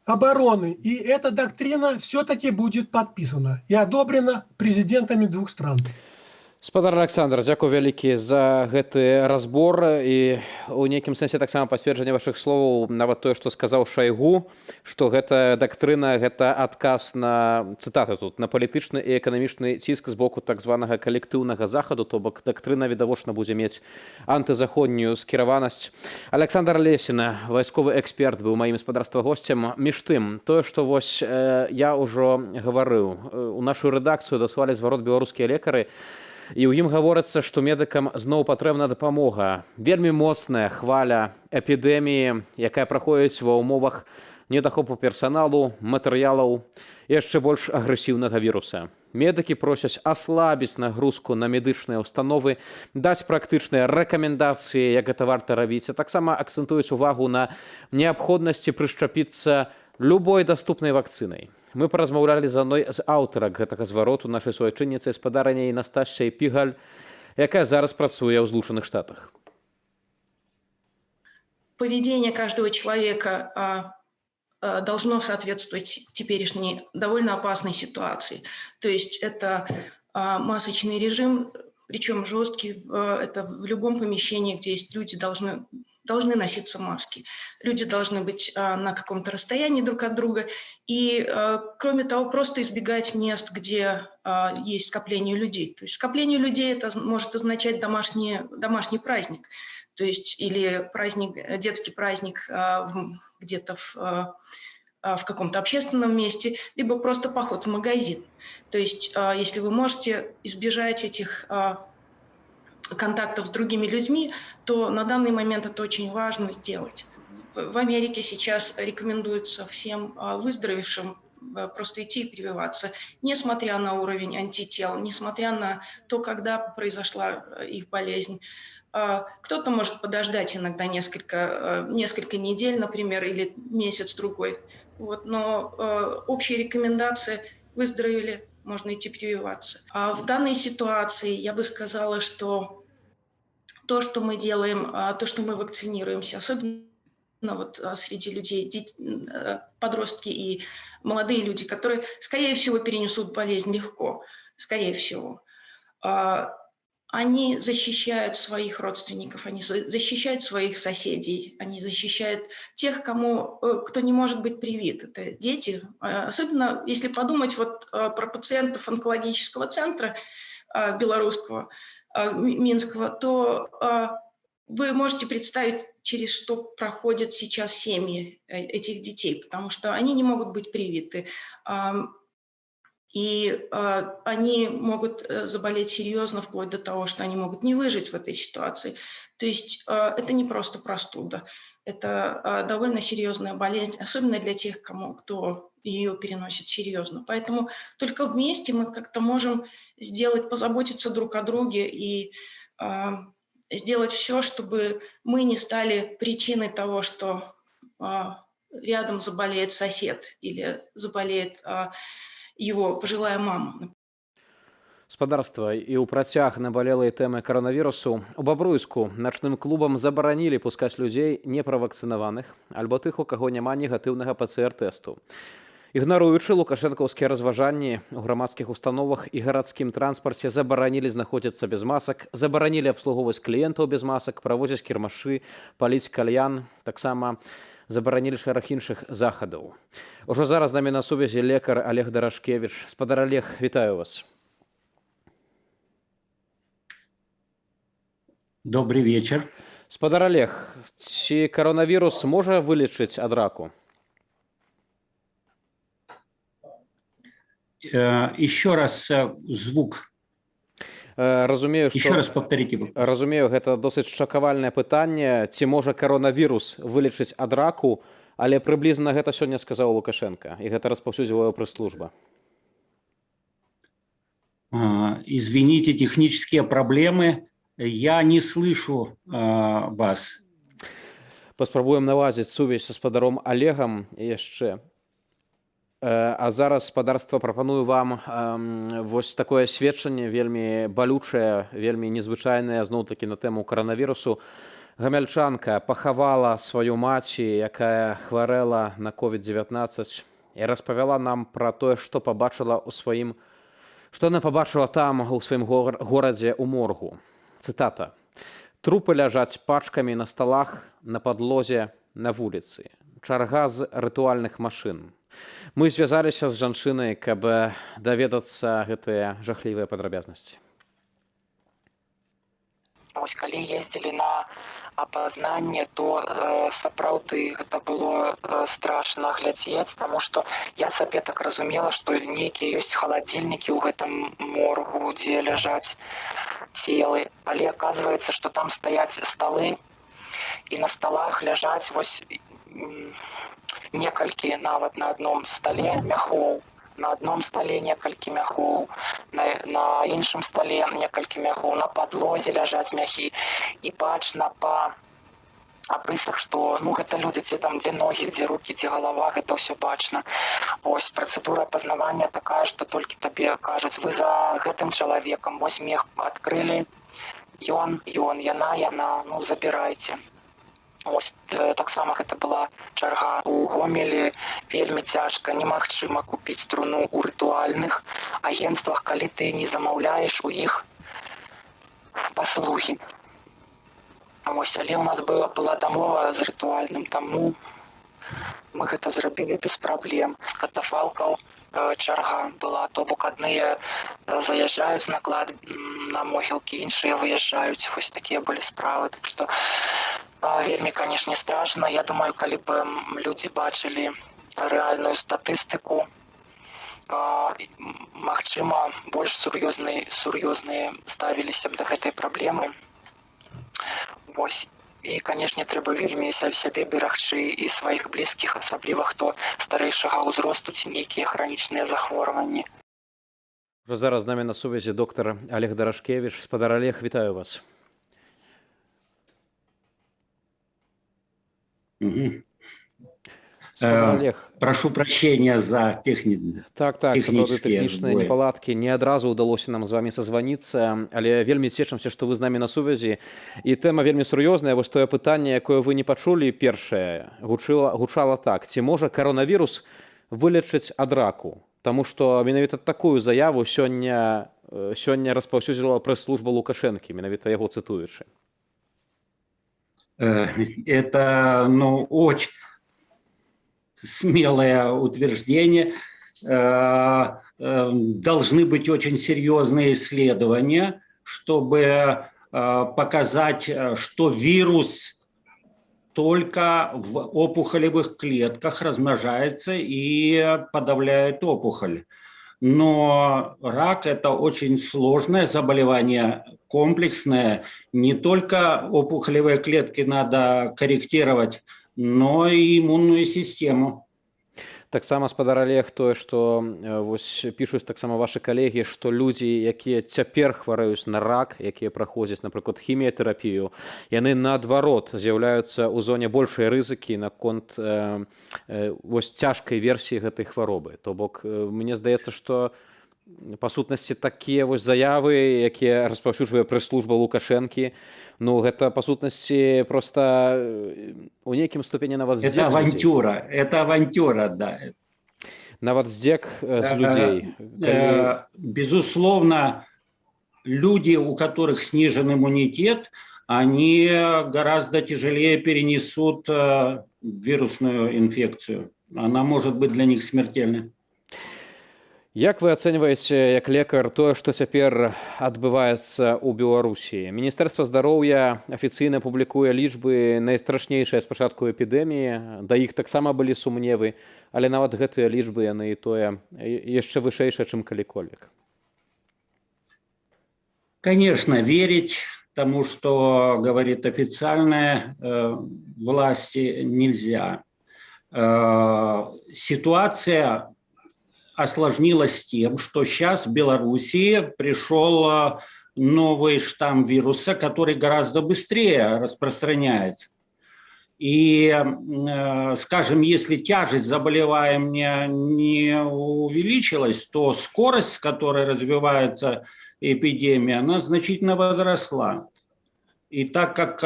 обороны. И эта доктрина все-таки будет подписана и одобрена президентами двух стран. Спадар Александр, дзякуй вялікі за гэты разбор і у нейкім сэнсе таксама пацверджанне вашых словаў, нават тое, што сказаў Шайгу, што гэта дактрына, гэта адказ на цытаты тут на палітычны і эканамічны ціск з боку так званага калектыўнага захаду, то бок дактрына відавочна будзе мець антызаходнюю скіраванасць. Александр Лесіна, вайсковы эксперт, быў маім спадарства госцем. Між тым, тое, што вось я ўжо гаварыў, у нашу рэдакцыю даслалі зварот беларускія лекары, і ў ім гаворыцца, што медыкам зноў патрэбна дапамога. Вельмі моцная хваля эпідэміі, якая праходзіць ва ўмовах недахопу персаналу, матэрыялаў і яшчэ больш агрэсіўнага віруса. Медыкі просяць аслабіць нагрузку на медычныя установы, даць практычныя рэкамендацыі, як гэта варта рабіць, а таксама акцэнтуюць увагу на неабходнасці прышчапіцца любой даступнай вакцынай. Мы паразмаўлялі з адной з аўтарак гэтага звароту нашай суайчынніцы спадарыняй Настасьяй Пігаль, якая зараз працуе ў Злучаных Штатах. Поведение каждого человека должно соответствовать теперешней довольно опасной ситуации. То есть это масочный режим, причем жесткий, это в любом помещении, где есть люди, должны носиться маски. Люди должны быть на каком-то расстоянии друг от друга. И, кроме того, просто избегать мест, где есть скопление людей. То есть скопление людей это может означать домашний праздник. То есть или детский праздник где-то в каком-то общественном месте, либо просто поход в магазин. То есть если вы можете избежать этих контактов с другими людьми, то на данный момент это очень важно сделать. В Америке сейчас рекомендуется всем выздоровевшим просто идти и прививаться, несмотря на уровень антител, несмотря на то, когда произошла их болезнь. Кто-то может подождать иногда несколько недель, например, или месяц-другой. Вот, но общие рекомендации: выздоровели, можно идти прививаться. А в данной ситуации я бы сказала, что то, что мы делаем, то, что мы вакцинируемся, особенно вот среди людей, подростки и молодые люди, которые, скорее всего, перенесут болезнь легко, скорее всего, они защищают своих родственников, они защищают своих соседей, они защищают тех, кто не может быть привит. Это дети. Особенно если подумать вот про пациентов онкологического центра белорусского, Минского, то вы можете представить, через что проходят сейчас семьи этих детей, потому что они не могут быть привиты. И они могут заболеть серьезно, вплоть до того, что они могут не выжить в этой ситуации. То есть это не просто простуда, это довольно серьезная болезнь, особенно для тех, кто ее переносит серьезно. Поэтому только вместе мы как-то можем позаботиться друг о друге и сделать все, чтобы мы не стали причиной того, что рядом заболеет сосед или заболеет его пожилая мама. Спадарства, і ў працяг набалелай тэмы каранавірусу у Бабруйску начным клубам забаранілі пускаць людзей неправакцынаваных альбо тых, у каго няма негатыўнага ПЦР-тэсту. Ігнаруючы лукашэнкаўскія разважанні у грамадскіх установах і гарадскім транспарце забаранілі знаходзіцца без масак, забаранілі абслугоўваць кліентаў без масак, праводзіць кірмашы, паліць кальян, таксама забаранілі шэраг іншых захадаў. Ужо зараз з намі на сувязі лекар Олег Дарашкевич. Спадар Олег, вітаю вас. Добрый вечер. Спадар Олег, ці коронавірус можа вылечыць ад раку? Еще раз звук. Разумею, Еще раз повторите. Разумею, гэта досыць шакавальнае пытанне. Ці можа коронавірус вылечыць ад раку? Але прыблізна гэта сёння сказаў Лукашенко, і гэта распаўсюдзіла прэс-служба. Извините, технические проблемы. Я не слышу вас. Паспрабуем наладзіць сувязь са спадаром Олегам яшчэ. А зараз спадарства прапаную вам вось такое сведчанне, вельмі балючае, вельмі незвычайнае, зноў-такі на тэму каранавірусу. Гамяльчанка пахавала сваю маці, якая хварэла на COVID-19, і распавяла нам пра тое, што пабачыла ў сваім, што яна пабачыла там, у сваім горадзе, у моргу. Цытата. «Трупы ляжаць пачкамі на сталах, на падлозе, на вуліцы. Чарга з рытуальных машын. Мы звязаліся з жанчынай, каб даведацца гэтыя жахлівыя падрабязнасці». Вось калі ездзілі на апазнанне, то сапраўды гэта было страшна глядзець, таму што я сабе так разумела, што нейкія ёсць халадзільнікі ў гэтым моргу, дзе ляжаць целы. Але аказваецца, што там стаяць сталы, і на сталах ляжаць вось некалькі, нават на адном стале мяхоў. На одном столе некалькі мяхоў, на іншым столе некалькі мяхоў, на падлозе ляжаць мяхі, і бачна па абрысах, што гэта людзі, дзе ногі, дзе рукі, дзе галава, гэта ўсё бачна. Вось працэдура апазнавання такая, што толькі табе кажуць, вы за гэтым чалавекам, вось мех адкрылі, ён, яна, забірайце. Ось таксама гэта была чарга у Гомелі, вельмі цяжка, немагчыма купіць труну ў рытуальных агенцтвах, калі ты не замаўляеш у іх паслугі. Ось, але ў нас была дамова з рытуальным, таму мы гэта зрабілі без праблем. З катафалкаў чарга была, то бок адныя заязджаюць на могілкі, іншыя выязджаюць. Вось такія былі справы, так што вельмі, канешне, страшна. Я думаю, калі б людзі бачылі рэальную статыстыку, магчыма, больш сур'ёзныя ставіліся б да гэтай праблемы. Вось. І, канешне, трэба вельмі сябе берагчы і сваіх блізкіх, асабліва хто старэйшага ўзросту ці нейкія хранічныя захворванні. Уже зараз з намі на сувязі доктар Олег Дарашкевич. Спадар Олег, вітаю вас. Прошу прощения за технічныя неполадкі. Не адразу ўдалося нам з вами созваніцца, але вельмі цешымся, што вы з намі на сувязі. І тэма вельмі сур'ёзная. Вось тое пытанне, якое вы не пачулі першае, гучала так. Ці можа каранавірус вылечыць ад раку? Таму што менавіта такую заяву сёння распаўсюдзіла прэс-служба Лукашэнкі, менавіта яго цытуючы. Это, очень смелое утверждение. Должны быть очень серьезные исследования, чтобы показать, что вирус только в опухолевых клетках размножается и подавляет опухоль. Но рак – это очень сложное заболевание, комплексное. Не только опухолевые клетки надо корректировать, но и иммунную систему. Таксама, спадар Олег, тое, што вось пішуць таксама вашы калегі, што людзі, якія цяпер хварэюць на рак, якія праходзяць, напрыклад, хіміятэрапію, яны наадварот з'яўляюцца ў зоне большай рызыкі наконт вось цяжкай версіі гэтай хваробы. То бок, мне здаецца, што па сутнасці такія вось заявы, якія распаўсюджвае прэс-служба Лукашэнкі, гэта па сутнасці проста у нейкім ступені нават здзек. Это авантюра, да. Нават здзек з людзей. Безусловно, люди, у которых снижен иммунитет, они гораздо тяжелее перенесут вирусную инфекцию. Она может быть для них смертельной. Як вы ацэньваеце, як лекар, тое, што цяпер адбываецца ў Беларусі? Міністэрства здароўя афіцыйна публікуе лічбы найстрашнейшыя з пачатку эпідэміі, да іх таксама былі сумневы, але нават гэтыя лічбы яны і тое яшчэ вышэйшыя, чым калі-колек. Конечно, верить тому, что говорит официальная власти, нельзя. Ситуация осложнилась тем, что сейчас в Белоруссии пришел новый штамм вируса, который гораздо быстрее распространяется. И, скажем, если тяжесть заболевания не увеличилась, то скорость, с которой развивается эпидемия, она значительно возросла. И так как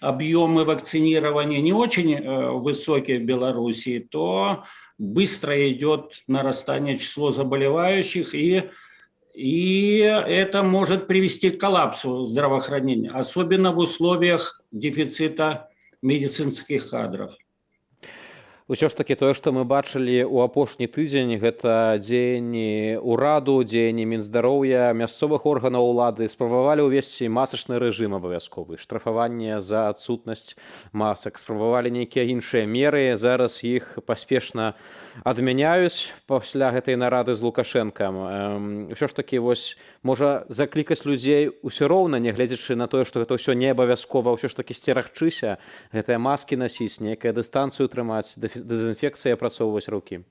объемы вакцинирования не очень высокие в Беларуси, то быстро идет нарастание числа заболевающих, и это может привести к коллапсу здравоохранения, особенно в условиях дефицита медицинских кадров. Усё ж такі тое, што мы бачылі ў апошні тыдзень, гэта дзеянні ўраду, дзеянні Мінздароўя, мясцовых органаў улады спрабавалі ўвесці масачны рэжым абавязковы, штрафаванне за адсутнасць масак, спрабавалі нейкія іншыя меры, зараз іх паспешна адмяняюць пасля гэтай нарады з Лукашэнкам. Усё ж такі вось можа заклікаць людзей усё роўна, нягледзячы на тое, што гэта ўсё не абавязкова, ўсё ж такі сцерагчыся, гэтыя маскі насіць, нейкая дыстанцыю трымаць, дезинфекция, опрацовывать руки.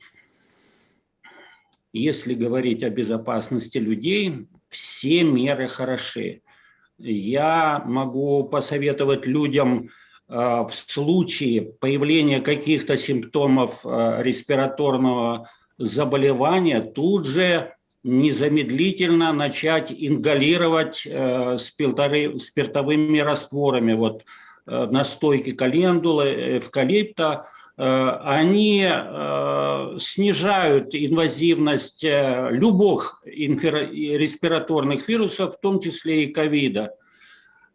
Если говорить о безопасности людей, все меры хороши. Я могу посоветовать людям в случае появления каких-то симптомов респираторного заболевания тут же незамедлительно начать ингалировать спиртовыми растворами. Вот настойки календулы, эвкалипта, они снижают инвазивность любых респираторных вирусов, в том числе и ковида.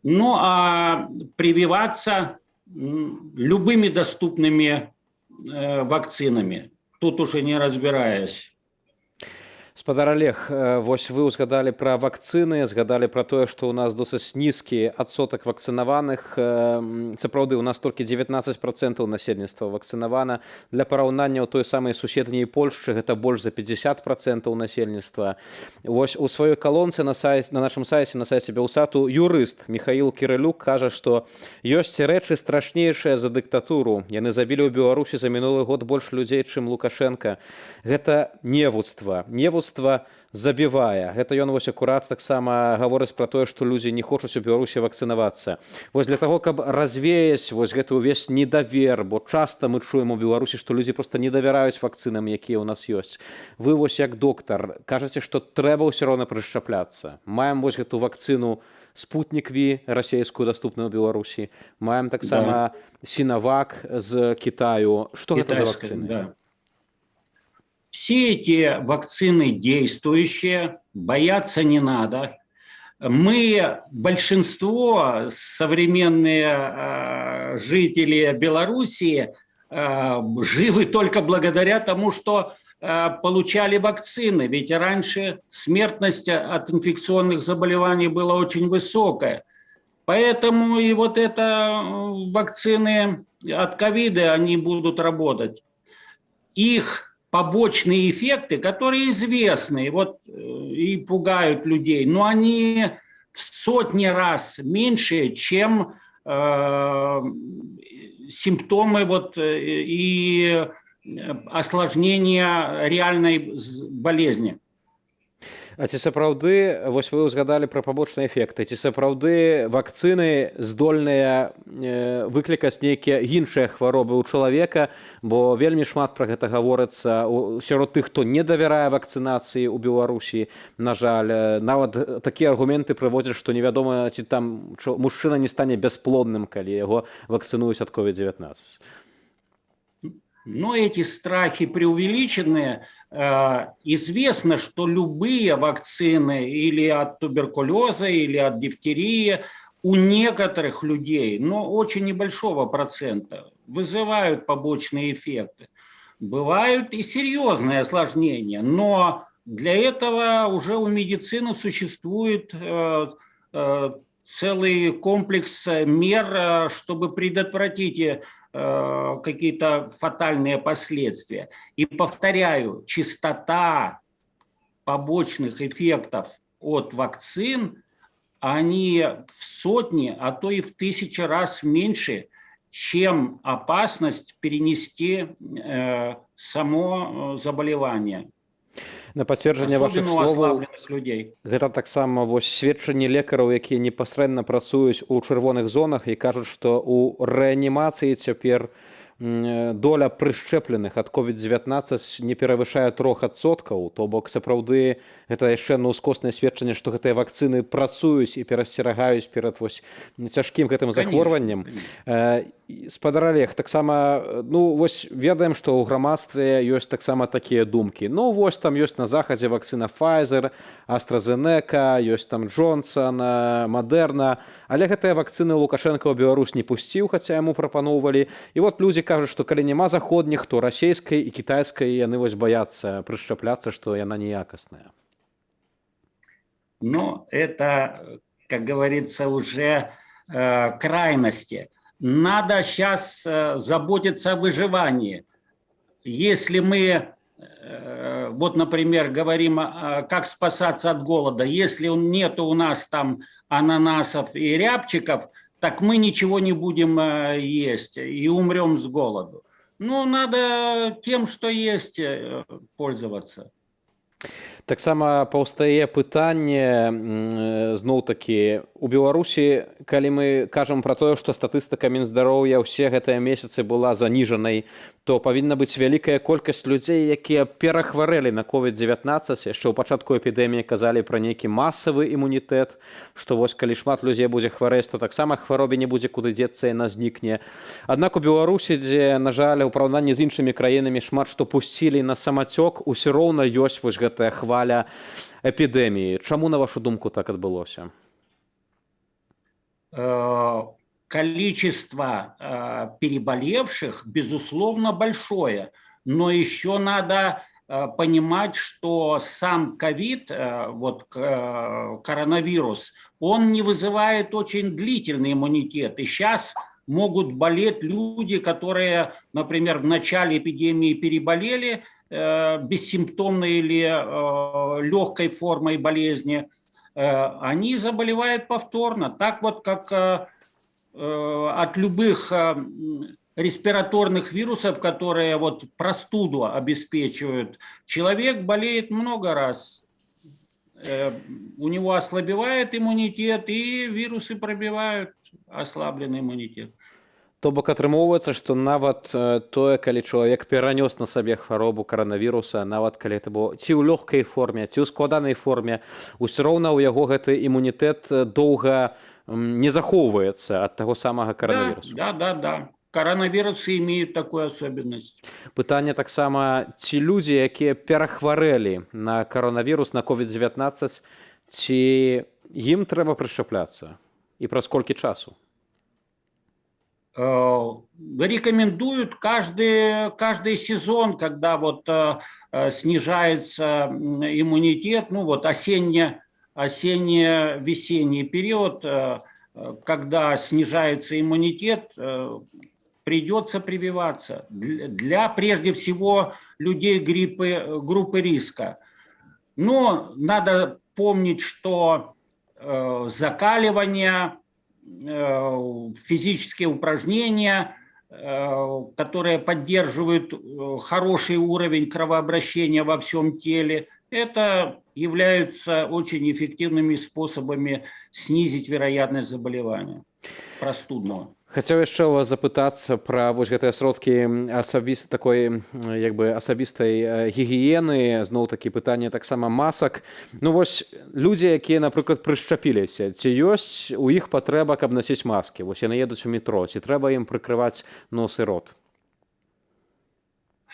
Ну а прививаться любыми доступными вакцинами, тут уже не разбираясь. Спадар Олег, вось вы узгадали про вакцины, згадали про тое, што у нас досыць нізкі адсотак вакцынаваных. Сапраўды, у нас толькі 19% насельніцтва вакцынавана. Для параўнання ў той самай суседняй Польшчы гэта больш за 50% насельніцтва. Вось у сваёй калонцы на нашым сайце, на сайце Белсату, юрыст Михаил Кірылюк кажа, што ёсць рэчы страшнейшыя за дыктатуру. Яны забілі ў Беларусі за мінулы год больш людзей, чым Лукашенко. Гэта невуцтва. Забівае. Гэта ён вось акурат таксама гаворыць пра тое, што людзі не хочуць у Беларусі вакцынавацца. Вось для таго, каб развеяць вось гэты ўвесь недавер, бо часта мы чуем у Беларусі, што людзі проста не давяраюць вакцынам, якія ў нас ёсць. Вы вось як доктар кажаце, што трэба ўсё роўна прышчапляцца. Маем вось гэту вакцыну Спутник Ви, расійскую, даступную ў Беларусі. Маем таксама Синовак з Китаю. Што гэта за вакцыны? Да. Все эти вакцины действующие, бояться не надо. Мы, большинство, современные жители Белоруссии, живы только благодаря тому, что получали вакцины. Ведь раньше смертность от инфекционных заболеваний была очень высокая. Поэтому и вот это вакцины от ковида, они будут работать. Их побочные эффекты, которые известны вот, и пугают людей, но они в сотни раз меньше, чем симптомы вот, и осложнения реальной болезни. А ці сапраўды, вось вы ўзгадалі пра побочныя эфекты, ці сапраўды вакцыны здольныя выклікаць нейкія іншыя хваробы ў чалавека, бо вельмі шмат пра гэта гаворыцца сярод тых, хто не давярае вакцынацыі ў Беларусі. На жаль, нават такія аргументы прыводзяць, што невядома, ці там мужчына не стане бясплодным, калі яго вакцынуюць ад COVID-19. Но эти страхи преувеличенные. Известно, что любые вакцины или от туберкулеза, или от дифтерии у некоторых людей, но очень небольшого процента, вызывают побочные эффекты. Бывают и серьезные осложнения, но для этого уже у медицины существует целый комплекс мер, чтобы предотвратить какие-то фатальные последствия. И повторяю, частота побочных эффектов от вакцин, они в сотни, а то и в 1000 раз меньше, чем опасность перенести само заболевание. На пацверджанне вашых Особенно у словаў, ослабленных людей. гэта таксама вось сведчанні лекараў, якія непасрэдна працуюць у чырвоных зонах і кажуць, што ў рэанімацыі цяпер доля прышчэпленых ад COVID-19 не перавышае 3%, то бок сапраўды гэта яшчэ на ўскоснае сведчанне, што гэтыя вакцыны працуюць і перасцерагаюць перад вось цяжкім гэтым захворваннем. Спадар Олег, таксама, ну вось ведаем, што ў грамадстве ёсць таксама такія думкі. Ну вось там ёсць на захадзе вакцына Pfizer, AstraZeneca, ёсць там Johnson, Moderna, але гэтыя вакцыны Лукашенко ў Беларусь не пусціў, хаця яму прапаноўвалі. І вот людзі кажуць, што калі няма заходніх, то расійскай і кітайскай яны вось баяцца прышчапляцца, што яна неякасная. Но это, как говорится, уже крайности. Надо сейчас заботиться о выживании. Если мы, вот, например, говорим, как спасаться от голода, если нет у нас там ананасов и рябчиков, так мы ничего не будем есть и умрем с голоду. Ну, надо тем, что есть, пользоваться. Таксама паўстае пытанне зноў-такі у Беларусі, калі мы кажам пра тое, што статыстыка Мінздароўя ўсе гэтыя месяцы была заніжанай, то павінна быць вялікая колькасць людзей, якія перахварэлі на COVID-19. Яшчэ ў пачатку эпідэміі казалі пра нейкі масавы імунітэт, што вось калі шмат людзей будзе хварэць, то таксама хваробе не будзе куды дзецца, яна знікне. Аднак у Беларусі, дзе, на жаль, у параўнанні з іншымі краінамі шмат што пусцілі на самацёк, усё роўна ёсць вось гэтая хваля эпідэміі. Чаму, на вашу думку, так адбылося? Количество переболевших, безусловно, большое, но еще надо понимать, что сам ковид, вот коронавирус, он не вызывает очень длительный иммунитет. И сейчас могут болеть люди, которые, например, в начале эпидемии переболели бессимптомной или легкой формой болезни, они заболевают повторно. Так вот, как от любых респираторных вирусов, которые вот простуду обеспечивают, человек болеет много раз. У него ослабевает иммунитет, и вирусы пробивают ослабленный иммунитет. То бок атрымоўваецца, што нават тое, калі чалавек перанёс на сабе хваробу каранавіруса, нават калі это было ці ў лёгкай форме, ці ў складанай форме, усё роўна ў яго гэты імунітэт доўга не захоўваецца ад таго самага каранавірусу. Да. Коронавирусы имеют такую особенность. Пытанне таксама, ці людзі, якія перахварэлі на каранавірус, на COVID-19, ці ім трэба прышчапляцца? І праз колькі часу? Рекомендуют каждый сезон, когда вот снижается иммунитет, ну вот осенне-весенний период, когда снижается иммунитет, придется прививаться. Для прежде всего людей группы риска. Но надо помнить, что закаливание, физические упражнения, которые поддерживают хороший уровень кровообращения во всем теле, это являются очень эффективными способами снизить вероятность заболевания простудного. Хацеў яшчэ ў вас запытацца пра вось гэтыя сродкі такой асабістай гігіены, зноў-такі пытанне таксама масак. Ну вось людзі, якія, напрыклад, прышчапіліся, ці ёсць у іх патрэба, каб насіць маскі? Вось яны едуць у метро, ці трэба ім прыкрываць нос и рот?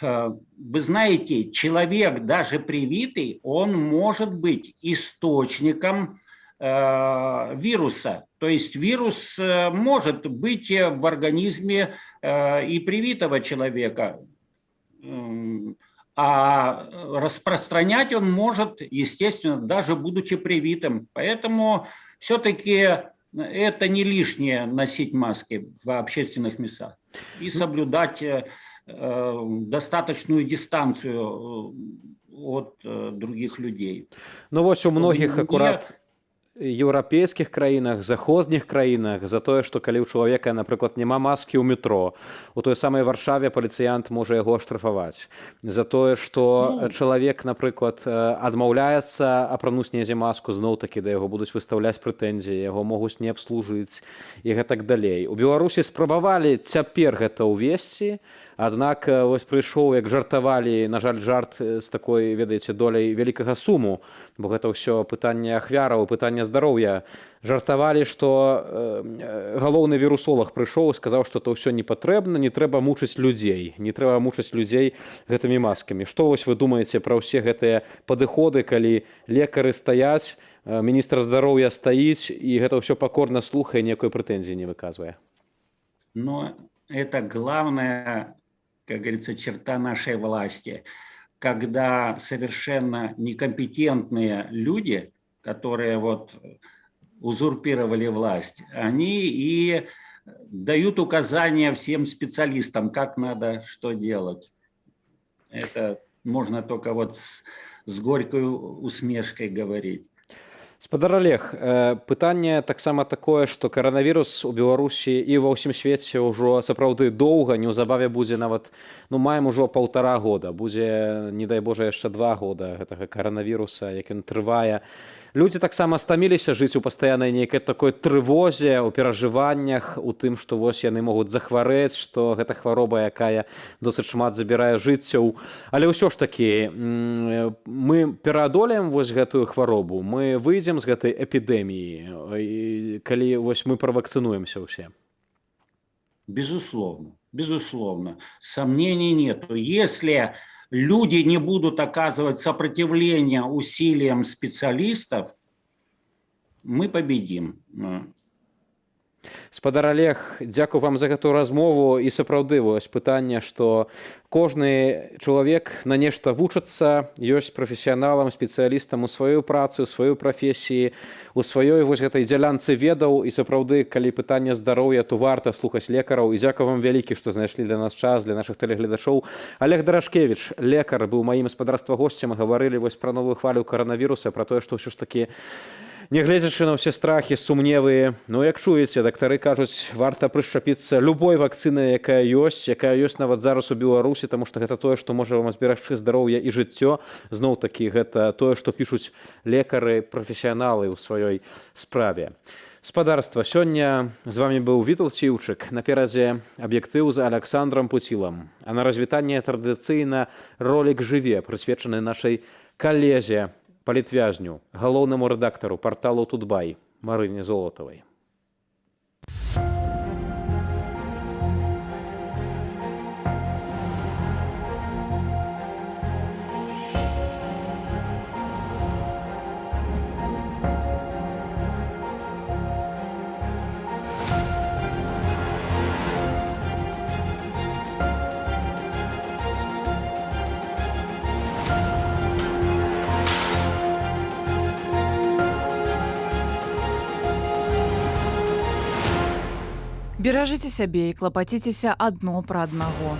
Вы знаете, человек, даже привитый, он может быть источником вируса. То есть вирус может быть в организме и привитого человека, а распространять он может, естественно, даже будучи привитым. Поэтому все-таки это не лишнее носить маски в общественных местах и соблюдать достаточную дистанцию от других людей. Ну вось у многіх акурат еўрапейскіх краінах, заходніх краінах за тое, што калі ў чалавека, напрыклад, няма маскі ў метро, у той самай Варшаве паліцыянт можа яго аштрафаваць. За тое, што чалавек, напрыклад, адмаўляецца апрануць недзе маску, зноў-такі да яго будуць выстаўляць прэтэнзіі, яго могуць не абслужыць і гэтак далей. У Беларусі спрабавалі цяпер гэта ўвесці, аднак вось прыйшоў, як жартавалі, на жаль, жарт з такой, ведаеце, доляй вялікага суму, бо гэта ўсё пытанне ахвяраў, пытанне здароўя. Жартавалі, што галоўны вірусолог прыйшоў і сказаў, што это ўсё не патрэбна, не трэба мучыць людзей, не трэба мучыць людзей гэтымі маскамі. Што вось вы думаеце пра ўсе гэтыя падыходы, калі лекары стаяць, міністр здароўя стаіць і гэта ўсё пакорна слухае, ніякой прэтэнзіі не выказвае? Но это главное, как говорится, черта нашей власти, когда совершенно некомпетентные люди, которые вот узурпировали власть, они и дают указания всем специалистам, как надо что делать. Это можно только вот с горькой усмешкой говорить. Спадар Олег, пытанне таксама такое, што каранавірус у Беларусі і ва ўсім свеце ўжо сапраўды доўга, неўзабаве будзе нават, маем ужо 1,5 года, будзе, не дай Божа, яшчэ 2 года гэтага каранавіруса, як ён трывае. Людзі таксама стаміліся жыць у пастаяннай нейкай такой трывозе, у перажываннях, у тым, што вось яны могуць захварэць, што гэта хвароба, якая досыць шмат забірае жыццяў. Але ўсё ж такі, мы пераадолеем вось гэтую хваробу, мы выйдзем з гэтай эпідэміі, калі вось мы правакцынуемся ўсе. Безусловно, безусловно. Сомнений нет. Если люди не будут оказывать сопротивление усилиям специалистов, мы победим. Спадар Олег, дзякую вам за гэтую размову і сапраўды вось пытанне, што кожны чалавек на нешта вучыцца, ёсць прафесіяналам, спецыялістам у сваёй працы, у сваёй прафесіі, у сваёй вось гэтай дзялянцы ведаў, і сапраўды, калі пытанне здароўя, то варта слухаць лекараў. І дзякую вам вялікі, што знайшлі для нас час, для нашых тэлегледачоў. Олег Дарашкевіч, лекар, быў маім спадарства госцем, гаварылі вось пра новую хвалю каранавіруса, пра тое, што ўсё ж такі, нягледзячы на ўсе страхі, сумневы, як чуеце, дактары кажуць, варта прышчапіцца любой вакцынай, якая ёсць нават зараз у Беларусі, таму што гэта тое, што можа вам зберагчы здароўе і жыццё. Зноў-такі, гэта тое, што пішуць лекары, прафесіяналы ў сваёй справе. Спадарства, сёння з вамі быў Вітаўт Ціўчык, наперадзе аб'ектыў з Аляксандрам Пуцілам. А на развітанне традыцыйна ролік «Жыве», прысвечаны нашай калезе, палітвязню, галоўнаму рэдактару парталу «Тутбай» Марыне Золатавай. Беражыце сябе і клапаціцеся адно пра аднаго.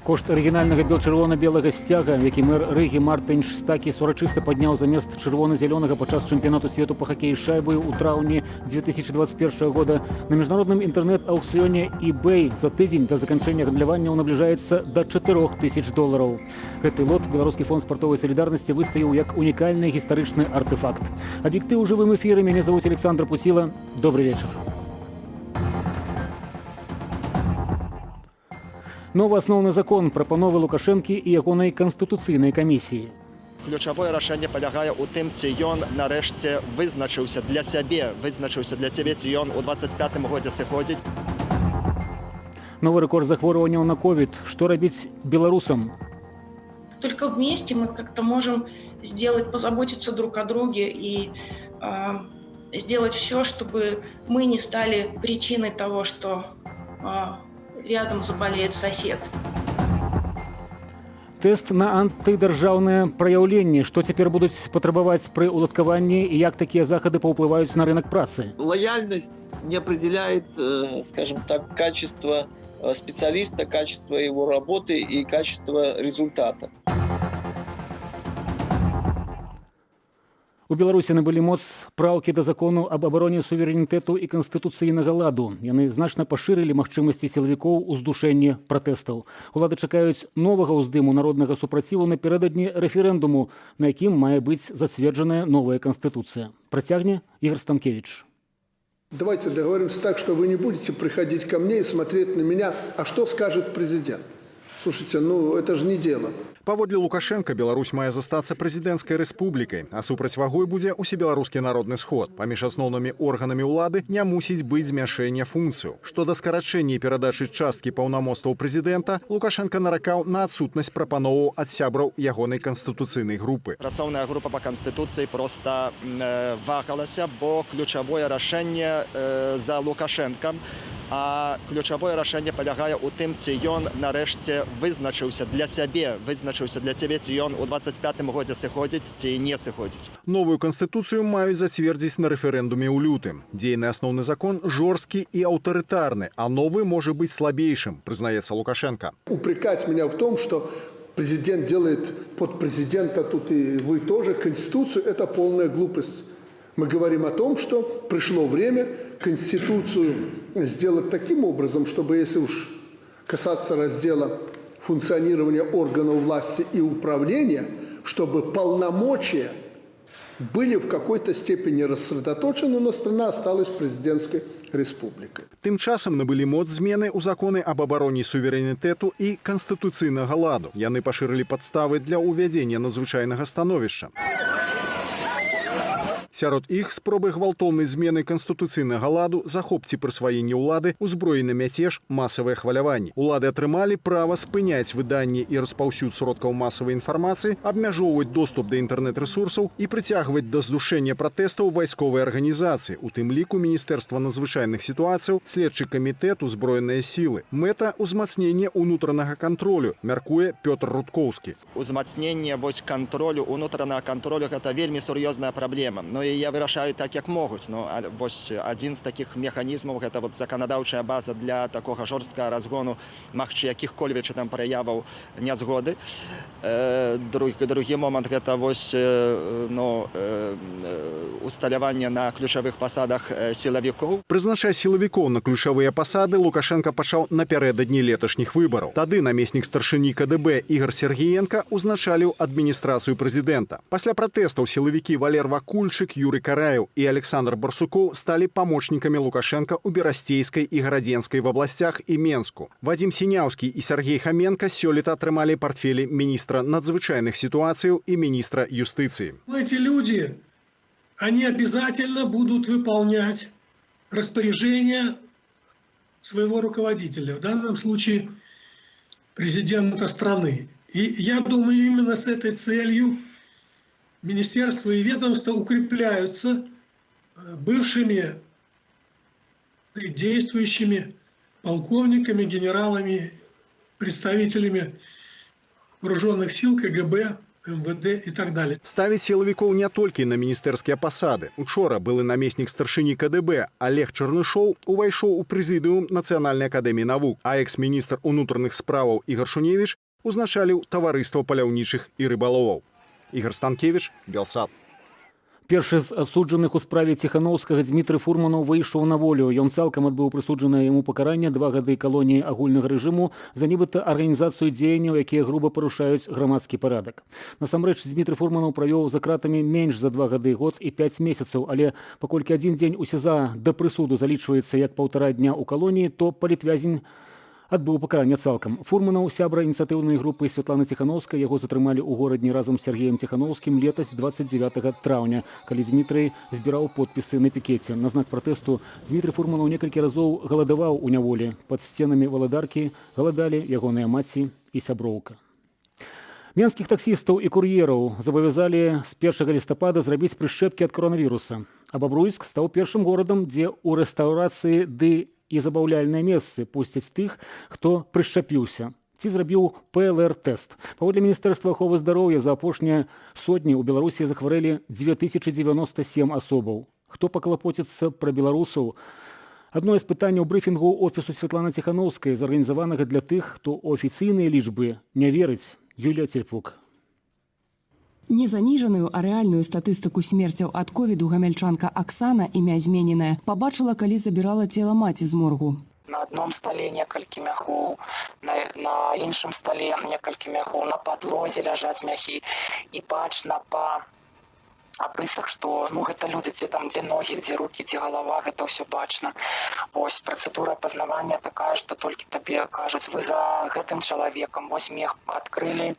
Кошт арыгінальнага бел-чырвона-белага сцяга, які мэр Рыгі Мартынш Стакіс урачыста падняў замест чырвона-зялёнага падчас чэмпіянату свету па хакеі з шайбаю ў траўні 2021 года на міжнародным інтэрнэт-аўкцыёне eBay за тыдзень да заканчэння гандляванняў набліжаецца да $4000. Гэты лот Беларускі фонд спартовай салідарнасці выстаяў як унікальны гістарычны артефакт. Аб'ектыў у жывым эфіры, мяне завуць Александр Пуціла. Добрый вечар. Новы асноўны закон прапановы Лукашэнкі і ягонай канстытуцыйнай камісіі. Ключавое рашэнне палягае ў тым, ці ён нарэшце вызначыўся для сябе, вызначыўся для цябе, ці ён у 25-м годзе сыходзіць. Новы рэкорд захворванняў на ковід. Што рабіць беларусам? Только вместе мы как-то можем позаботиться друг о друге и сделать все, чтобы мы не стали причиной того, что рядом заболеет сосед. Тест на антыдержавное проявление. Что теперь будут потребовать при уладкаванні и как такие заходы поуплывают на рынок працы? Лояльность не определяет, скажем так, качество специалиста, качество его работы и качество результата. У Беларусі набылі моц праўкі да закону аб абароне суверэнітэту і канстытуцыйнага ладу. Яны значна пашырылі магчымасці сілавікоў у здушэнні пратэстаў. Улады чакаюць новага ўздыму народнага супраціву напярэдадні рэферэндуму, на якім мае быць зацверджаная новая канстытуцыя. Працягне Игорь Станкевич. Давайте договоримся так, что вы не будете приходить ко мне и смотреть на меня, а что скажет президент. Слушайте, это же не дело. Паводле Лукашенко Беларусь мае застацца прэзідэнцкай рэспублікай, а супрацьвагой будзе усебеларускі народны сход. Паміж асноўнымі органамі ўлады не мусіць быць змяшэння функцыю. Што да скарачэння і перадачы часткі паўнамоцтваў прэзідэнта, Лукашенко наракаў на адсутнасць прапановаў ад сябраў ягонай канстытуцыйнай групы. Працоўная група па канстытуцыі проста вагалася, бо ключавое рашэнне за Лукашенкам, а ключавое рашэнне палягае ў тым, ці ён нарэшце вызначыўся для сябе, вызначыўся для цябе, ці ён у 25-м годзе сыходзіць, ці не сыходзіць. Новую канстытуцыю маюць зацвердзіць на рэферэндуме ў лютым. Дзейны асноўны закон жорсткі і аўтарытарны, а новы можа быць слабейшым, прызнаецца Лукашенко. Упрекать меня в том, что президент делает под президента, тут и вы тоже, конституцию, это полная глупость. Мы говорим о том, что пришло время Конституцию сделать таким образом, чтобы, если уж касаться раздела функционирования органов власти и управления, чтобы полномочия были в какой-то степени рассредоточены, но страна осталась президентской республикой. Тым часам набылі моц змены ў законы аб абароне суверэнітэту і канстытуцыйнага ладу. Яны пашырылі падставы для ўвядзення надзвычайнага становішча. Сярод іх спробы гвалтоўнай змены канстытуцыйнага ладу, захоп ці прысваенне ўлады, узброены мяцеж, масавыя хваляванні. Улады атрымалі права спыняць выданне і распаўсюд сродкаў масавай інфармацыі, абмяжоўваць доступ да інтэрнэт-рэсурсаў і прыцягваць да здушэння пратэстаў вайсковай арганізацыі, у тым ліку Міністэрства надзвычайных сітуацыяў, следчы камітэт, узброеныя сілы. Мэта ўзмацнення ўнутранага кантролю, мяркуе Пётр Рудкоўскі. Узмацнення кантролю, унутранага кантролю – гэта вельмі сур'ёзная праблема. Я вырашаю так, як могуць. Адзін з такіх механізмаў – гэта заканадаўчая база для такога жорсткага разгону якіх-кольвіч там праяваў нязгоды. Другі момант – гэта усталяванне на ключавых пасадах сілавікоў. Прызначаць сілавікоў на ключавыя пасады Лукашенко пачаў напярэдадні леташніх выбараў. Тады намеснік старшыні КДБ Ігор Сергіенка узначаліў адміністрацыю прэзідэнта. Пасля пратэстаў сілавікі Валер Вакульчык, Юрий Караев и Александр Барсуков стали помощниками Лукашенко у Берастейской и Городенской в областях и Менску. Вадим Синяўский и Сергей Хоменко сёлета отрымали портфели министра надзвычайных ситуаций и министра юстиции. Эти люди, они обязательно будут выполнять распоряжения своего руководителя, в данном случае президента страны. И я думаю, именно с этой целью министерства и ведомства укрепляются бывшими действующими полковниками, генералами, представителями вооруженных сил КГБ МВД и так далее. Ставіць сілавікоў не толькі на міністэрскія пасады. Учора былы намеснік старшыні КДБ Олег Чарнышоў увайшоў у прэзідыум Нацыянальнай акадэміі навук, а экс-міністр унутраных справаў Ігор Шуневіч узначаліў таварыства паляўнічых і рыбаловаў. Ігор Станкевич, Белсат. Першы з асуджаных у справе Ціхановскага Дмітрый Фурманаў выйшаў на волю. Ён цалкам адбыў прысуджанае яму пакаранне 2 гады калоніі агульнага рэжыму за нібыта арганізацыю дзеянняў, якія груба парушаюць грамадскі парадак. Насамрэч, Дмітрый Фурманаў правёў за кратамі менш за 2 гады, год і 5 месяцаў, але паколькі адзін дзень у СІЗА да прысуду залічваецца як 1,5 дня ў калоніі, то палітвязень адбыў пакаранне цалкам. Фурманаў, сябра ініцыятыўнай групы Святланы Ціхановскай, яго затрымалі ў горадні разам з Сергеем Ціхановскім летась 29 траўня, калі Дмітрый збіраў подпісы на пікеце. На знак пратэсту Дмітрый Фурманаў некалькі разоў галадаваў у няволі. Пад сценамі валадаркі галадалі ягоныя маці і сяброўка. Менскіх таксістаў і кур'ераў забавязалі з 1 лістапада зрабіць прышчэпкі ад коронавіруса. А Бабруйск стаў першым горадам, дзе ў рэстаўрацыі і забаўляльныя месцы пусцяць тых, хто прышчапіўся ці зрабіў ПЛР-тэст. Паводле Міністэрства аховы здароўя за апошнія сотні ў Беларусі захварэлі 2097 асобаў. Хто паклапоціцца пра беларусаў? Адно з пытанняў брыфінгу офісу Святланы Ціхановскай, зарганізаванага для тых, хто ў афіцыйныя лічбы не верыць. Юлія Цельпук. Не заніжаную, а рэальную статыстыку смерцяў ад ковіду гамяльчанка Аксана, імя змененае, пабачыла, калі забірала цела маці з моргу. На одном столе некалькі мяхоў, на іншым столе некалькі мяхоў, на падлозе ляжаць мяхі. І бачна па абрысах, што гэта людзі, дзе ногі, дзе рукі, дзе галава, гэта ўсё бачна. Вось працэдура пазнавання такая, што толькі табе кажуць, вы за гэтым чалавекам, вось мех адкрылі,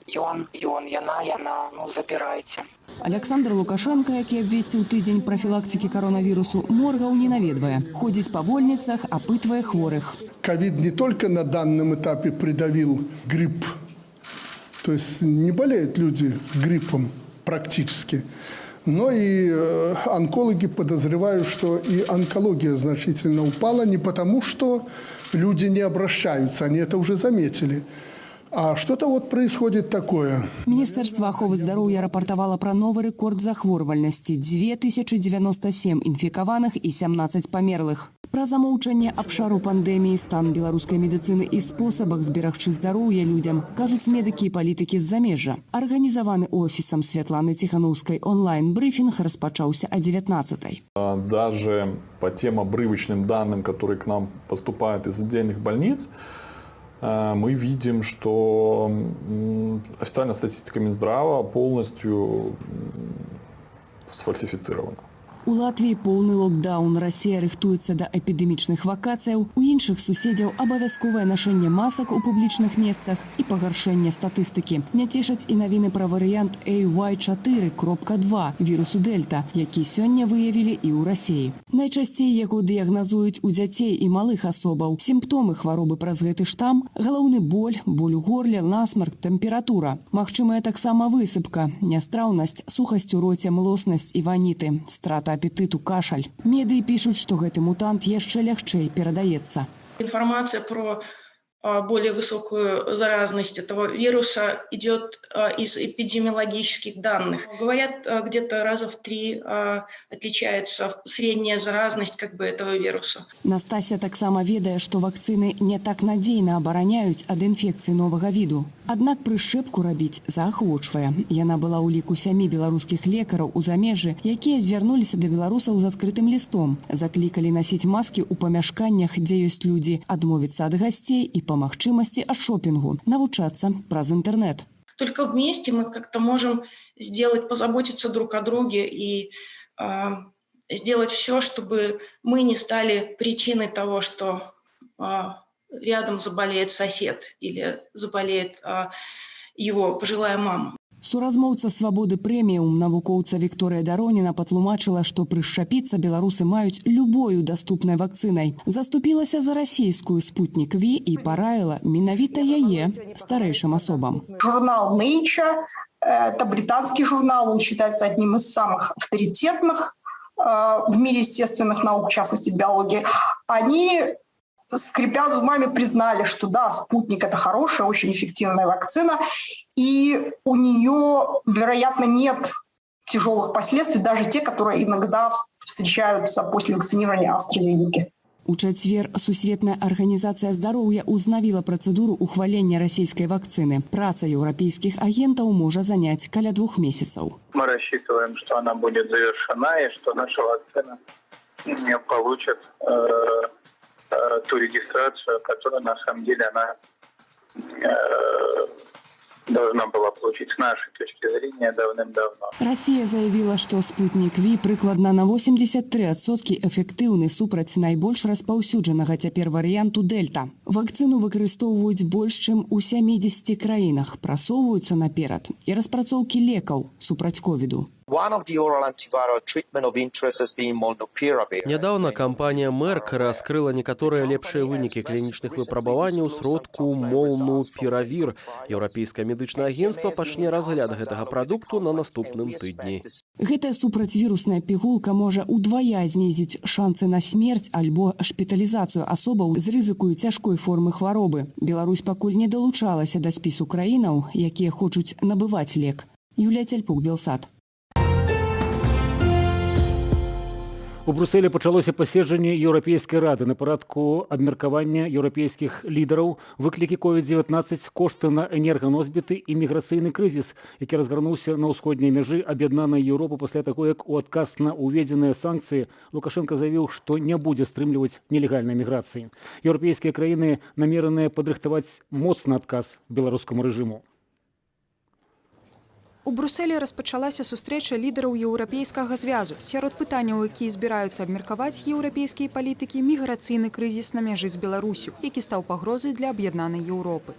Ён, яна, забірайце. Александр Лукашенко, які абвесціў тыдзень прафілактыкі коронавірусу, моргаў не наведвае. Ходзіць па больницах, апытвае хворых. Ковид не только на данном этапе придавил грипп, то есть не болеют люди гриппом практически, но и онкологи подозревают, что и онкология значительно упала не потому, что люди не обращаются, они это уже заметили. А что-то происходит такое. Міністэрства аховы здароўя рапартавала пра новы рэкорд захворвальнасці – 2097 інфікаваных і 17 памерлых. Пра замоўчанне абшару пандэміі, стан беларускай медыцыны і спосабах зберагчы здароўе людзям кажуць медыкі і палітыкі з замежжа. Арганізаваны офісам Святланы Ціхановскай онлайн-брифінг распачаўся о 19-й. Даже по тем обрывочным данным, которые к нам поступают из отдельных больниц, мы видим, что официальная статистика Минздрава полностью сфальсифицирована. У Латвіі поўны локдаун. Расія рыхтуецца да эпідэмічных вакацыяў. У іншых суседзяў абавязковае нашэнне масак у публічных месцах і пагаршэнне статыстыкі. Не цешаць і навіны пра варыянт AY4.2 вірусу Дельта, які сёння выявілі і ў Расіі. Найчасцей яго дыягназуюць у дзяцей і малых асобаў. Сімптомы хваробы праз гэты штам – галаўны боль у горле, насмарк, тэмпература. Магчымая таксама высыпка, нястраўнасць, сухасць у роце, млоснасць і ваніты, страта апетиту, кашаль. Медыі пишут, что гэты мутант яшчэ лягчэй перадаецца. Информация про более высокую заразность этого вируса идет из эпидемиологических данных. Говорят, где-то раза в 3 отличается средняя заразность этого вируса. Настасья таксама ведае, што вакцыны не так надзейна абараняюць ад інфекцыі новага віду. Аднак прышчэпку рабіць заахвочвае. Яна была ў ліку 7 беларускіх лекараў у замежжы, якія звярнуліся да беларусаў з адкрытым лістом. Заклікалі насіць маскі ў памяшканнях, дзе ёсць людзі, адмовіцца ад гасцей і по магчымасці ад шопінгу, навучацца праз інтэрнэт. Только вместе мы как-то можем позаботиться друг о друге и сделать все, чтобы мы не стали причиной того, что рядом заболеет сосед или заболеет его пожилая мама. Суразмоўца «Свабоды прэміум» навукоўца Вікторыя Дароніна патлумачыла, што прышчапіцца беларусы маюць любою даступнай вакцынай. Заступілася за расійскую «Спутник Ви» и параіла менавіта яе старэйшым асобам. Журнал Nature, это британский журнал, он считается одним из самых авторитетных в мире естественных наук, в частности биологии. Они скрипя зубами, признали, что да, «Спутник» — это хорошая, очень эффективная вакцина, и у нее, вероятно, нет тяжелых последствий, даже те, которые иногда встречаются после вакцинирования AstraZeneca. У чацвер Сусветная арганізацыя здароўя ўзнавіла працэдуру ухвалення расійскай вакцыны. Праца еўрапейскіх агентаў можа заняць каля 2 месяцаў. Мы рассчитываем, что она будет завершена и что наша вакцина получит ту регистрацию, которую на самом деле она должна была получить с нашей точки зрения давным-давно. Расія заявіла, што «Спутнік Ви» прыкладна на 83% эфектыўны супраць найбольш распаўсюджанага цяпер варыянту «Дельта». Вакцыну выкарыстоўваюць больш, чым у 70 краінах, прасоўваюцца наперад і распрацоўкі лекаў супраць ковіду. Нядаўна кампанія Merck раскрыла некаторыя лепшыя вынікі клінічных выпрабаванняў сродку Молнупіравір. Еўрапейскае медычнае агенцтва пачне разгляд гэтага прадукту на наступным тыдні. Гэтая супрацьвірусная пігулка можа удвая знізіць шансы на смерць альбо шпіталізацыю асобаў з рызыкаю цяжкой формы хваробы. Беларусь пакуль не далучалася да спісу краінаў, якія хочуць набываць лек. Юлія Цяльпук, Белсат. У Брюсселі пачалося паседжанне Еўрапейскай рады на парадку абмеркавання еўрапейскіх лідараў, выклікі COVID-19, кошты на энерганосьбіты і міграцыйны крызіс, які разгарнуўся на ўсходняй мяжы аб'яднанай Еўропы пасля таго, як у адказ на ўведзеныя санкцыі Лукашенко заявіў, што не будзе стрымліваць нелегальнай міграцыі. Еўрапейскія краіны намераныя падрыхтаваць моцны адказ беларускаму рэжыму. У Брюсселі распачалася сустрэча лідараў еўрапейскага звязу. Сярод пытанняў, якія збіраюцца абмеркаваць еўрапейскія палітыкі, міграцыйны крызіс на мяжы з Беларусю, які стаў пагрозай для аб'яднанай Еўропы.